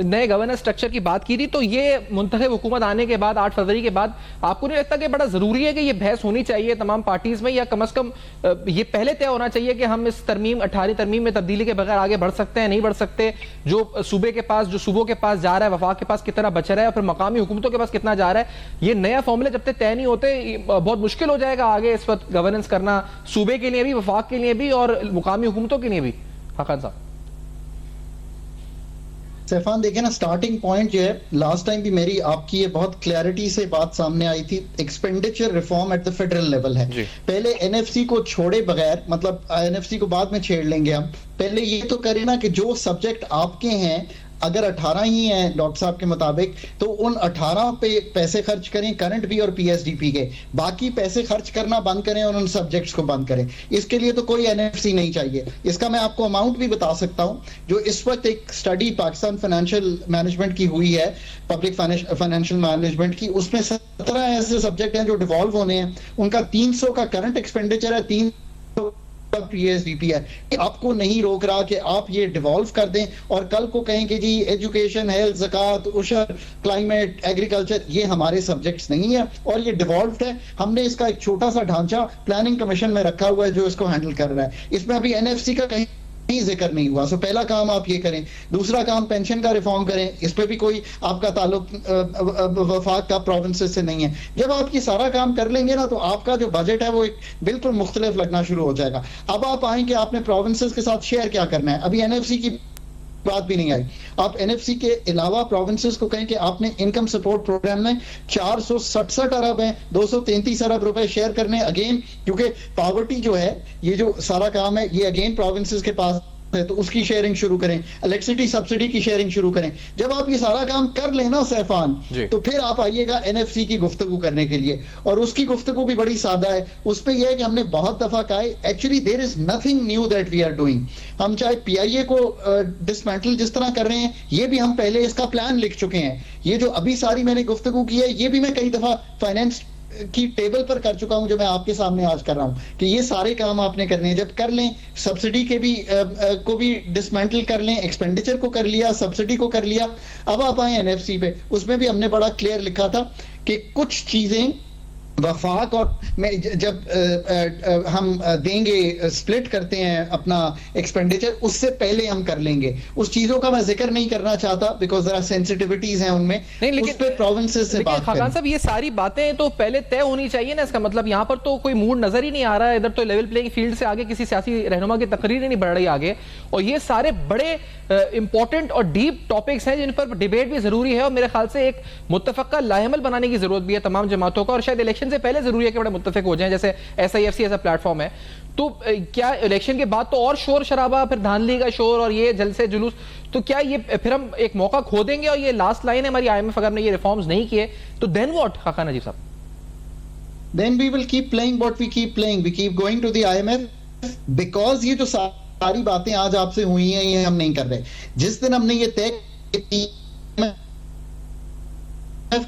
नए गवर्नेंस स्ट्रक्चर की बात की थी, तो ये मुंतखब हुकूमत आने के बाद 8 फरवरी के बाद आपको नहीं लगता कि बड़ा जरूरी है कि ये बहस होनी चाहिए तमाम पार्टीज में, या कम से कम ये पहले तय होना चाहिए कि हम इस 18वीं तरमीम में तब्दीली के बगैर आगे बढ़ सकते हैं, नहीं बढ़ सकते? जो सूबों के पास जा रहा है, वफाक के पास कितना बच रहा है, और फिर मकामी हुकूमतों के पास कितना जा रहा है, ये नया फॉर्मूला जब तक तय नहीं होते बहुत मुश्किल हो जाएगा आगे इस वक्त गवर्नेंस करना, सूबे के लिए भी, वफाक के लिए भी और मुकामी हुकूमतों के लिए भी। खाकान साहब सैफान देखें ना, स्टार्टिंग पॉइंट जो है, लास्ट टाइम भी मेरी आपकी ये बहुत क्लैरिटी से बात सामने आई थी, expenditure reform at the federal level है। पहले NFC को छोड़े बगैर, मतलब NFC को बाद में छेड़ लेंगे हम, पहले ये तो करें ना कि जो सब्जेक्ट आपके हैं, अगर 18 ही हैं डॉक्टर साहब के मुताबिक, तो उन 18 पे पैसे खर्च करें, करंट भी और PSDP के, बाकी पैसे खर्च करना बंद करें और उन सब्जेक्ट्स को बंद करें। इसके लिए तो कोई NFC नहीं चाहिए। इसका मैं आपको अमाउंट भी बता सकता हूं, जो इस वक्त एक स्टडी पाकिस्तान फाइनेंशियल मैनेजमेंट की हुई है, पब्लिक फाइनेंशियल मैनेजमेंट की, उसमें 17 ऐसे सब्जेक्ट हैं जो डिवॉल्व होने हैं, उनका 300 का करंट एक्सपेंडिचर है, 300 PSDP है। आपको नहीं रोक रहा कि आप ये डिवॉल्व कर दें और कल को कहें कि जी एजुकेशन, हेल्थ, ज़कात, उशर, क्लाइमेट, एग्रीकल्चर ये हमारे सब्जेक्ट्स नहीं है और ये डिवॉल्व है। हमने इसका एक छोटा सा ढांचा प्लानिंग कमीशन में रखा हुआ है जो इसको हैंडल कर रहा है। इसमें अभी NFC का कहीं जिक्र नहीं हुआ। सो पहला काम आप ये करें। दूसरा काम पेंशन का रिफॉर्म करें, इस पे भी कोई आपका ताल्लुक वफाक का प्रोविंसेस से नहीं है। जब आप ये सारा काम कर लेंगे ना, तो आपका जो बजट है वो एक बिल्कुल मुख्तलिफ लगना शुरू हो जाएगा। अब आप आएंगे, आपने प्रोविंसेस के साथ शेयर क्या करना है। अभी NFC की बात भी नहीं आई। आप एनएफसी के अलावा प्रोविंसेस को कहें कि आपने इनकम सपोर्ट प्रोग्राम में 467 अरब है, 233 अरब रुपए शेयर करने, अगेन क्योंकि पॉवर्टी जो है, ये जो सारा काम है ये अगेन प्रोविंसेस के पास है, तो उसकी शेयरिंग शुरू करें, इलेक्ट्रिसिटी सब्सिडी की शेयरिंग शुरू करें। जब आप ये सारा काम कर लेना सैफान, तो फिर आप आइएगा एनएफसी की गुफ्तगू करने के लिए, और उसकी गुफ्तगू भी बड़ी सादा है। उस पे यह है कि हमने बहुत दफा कहा है, actually there is nothing new that we are doing. हम चाहे पीआईए को डिसमेंटल जिस तरह कर रहे हैं, ये भी हम पहले इसका प्लान लिख चुके हैं। ये जो अभी सारी मैंने गुफ्तगू की है, ये भी मैं कई दफा फाइनेंस की टेबल पर कर चुका हूं, जो मैं आपके सामने आज कर रहा हूं कि ये सारे काम आपने करने हैं। जब कर लें, सब्सिडी के भी को भी डिसमेंटल कर लें, एक्सपेंडिचर को कर लिया, सब्सिडी को कर लिया, अब आप आए एनएफसी पे, उसमें भी हमने बड़ा क्लियर लिखा था कि कुछ चीजें वफाक और मैं जब हम देंगे, स्प्लिट करते हैं अपना एक्सपेंडिचर, उससे पहले हम कर लेंगे। उस चीजों का मैं जिक्र नहीं करना चाहता बिकॉज देयर आर सेंसिटिविटीज हैं उनमें, नहीं, लेकिन उस पे प्रोविंसेस से बात खाकान साहब, ये सारी बातें तो पहले तय होनी चाहिए ना। इसका मतलब यहाँ पर तो कोई मूड नजर ही नहीं आ रहा है, इधर तो लेवल प्लेइंग फील्ड से आगे किसी सियासी रहनुमा की तकरीर ही नहीं बढ़ रही आगे, और ये सारे बड़े इंपॉर्टेंट और डीप टॉपिक्स हैं जिन पर डिबेट भी जरूरी है, और मेरे ख्याल से एक मुत्तफका लाएमल बनाने की जरूरत भी है तमाम जमातों का, और शायद इलेक्शन से पहले जरूरी है कि बड़े मुत्तफिक हो जाएं, जैसे SIFC ऐसा प्लेटफॉर्म है। तो क्या इलेक्शन के बाद तो और शोर शराबा, फिर धांधली का शोर और ये जलसे जुलूस, तो क्या ये फिर हम एक मौका खो देंगे? और ये लास्ट लाइन है हमारी, IMF अगर हमने ये रिफॉर्म्स नहीं किए तो देन व्हाट खाकान नजीब साहब? Then we will keep playing what we keep playing. We keep going to the IMF because ये जो सारी बातें आज आपसे हुई हैं, ये हम नहीं कर रहे। जिस दिन हमने ये तय की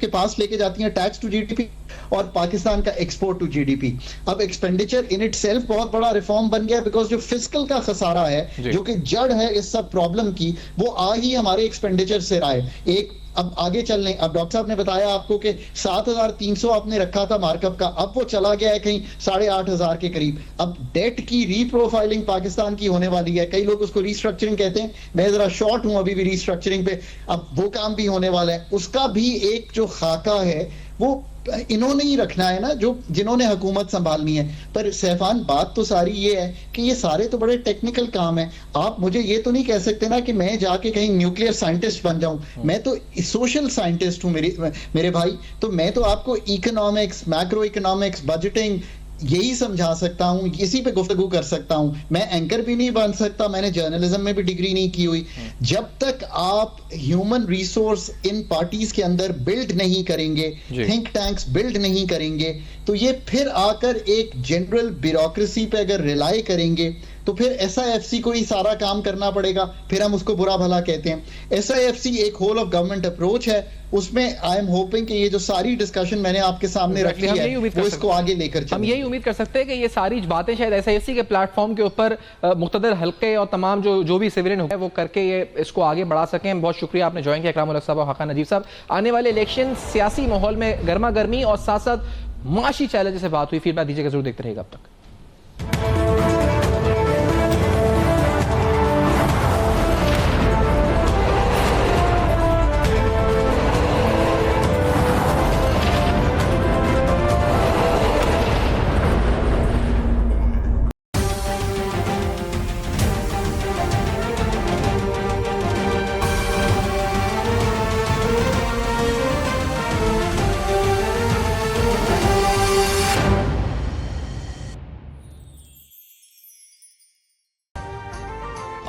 के पास लेके जाती हैं टैक्स टू जीडीपी और पाकिस्तान का एक्सपोर्ट टू जीडीपी। अब एक्सपेंडिचर इन इट सेल्फ बहुत बड़ा रिफॉर्म बन गया, बिकॉज जो फिस्कल का खसारा है, जो कि जड़ है इस सब प्रॉब्लम की, वो आ ही हमारे एक्सपेंडिचर से रहा है। एक अब आगे चल रहे, अब डॉक्टर साहब ने बताया आपको कि 7,300 आपने रखा था मार्कअप का, अब वो चला गया है कहीं 8,500 के करीब। अब डेट की रीप्रोफाइलिंग पाकिस्तान की होने वाली है, कई लोग उसको रीस्ट्रक्चरिंग कहते हैं, मैं जरा शॉर्ट हूं अभी भी रीस्ट्रक्चरिंग पे। अब वो काम भी होने वाला है, उसका भी एक जो खाका है वो इन्होंने ही रखना है ना, जो जिन्होंने हुकूमत संभालनी है। पर सैफान, बात तो सारी ये है कि ये सारे तो बड़े टेक्निकल काम है। आप मुझे ये तो नहीं कह सकते ना कि मैं जाके कहीं न्यूक्लियर साइंटिस्ट बन जाऊं, मैं तो सोशल साइंटिस्ट हूं मेरे भाई। तो मैं तो आपको इकोनॉमिक्स, मैक्रो इकोनॉमिक्स, बजटिंग यही समझा सकता हूं, इसी पे गुफ्तगू कर सकता हूं। मैं एंकर भी नहीं बन सकता, मैंने जर्नलिज्म में भी डिग्री नहीं की हुई। जब तक आप ह्यूमन रिसोर्स इन पार्टीज के अंदर बिल्ड नहीं करेंगे, थिंक टैंक्स बिल्ड नहीं करेंगे, तो ये फिर आकर एक जनरल ब्यूरोक्रेसी पे अगर रिलाई करेंगे तो फिर SIFC को ही सारा काम करना पड़ेगा, फिर हम उसको बुरा भला कहते हैं। SIFC एक होल ऑफ गवर्नमेंट अप्रोच है, उसमें आई एम होपिंग कि ये जो सारी डिस्कशन मैंने आपके सामने रखी है वो इसको आगे लेकर चलें। हम यही उम्मीद कर सकते हैं कि ये सारी बातें शायद SIFC के प्लेटफॉर्म के ऊपर मुख्तदर हल्के और तमाम जो भी सिविलियन है वो करके ये इसको आगे बढ़ा सकें। बहुत शुक्रिया आपने ज्वाइन किया इकरामुल हक साहब और खाकान नजीब साहब। आने वाले इलेक्शन सियासी माहौल में गर्मा गर्मी और साथ साथ माशी चैलेंज से बात हुई, फीडबैक दीजिएगा, जरूर देखते रहेगा। अब तक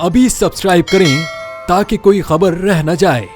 अभी सब्सक्राइब करें ताकि कोई खबर रह न जाए।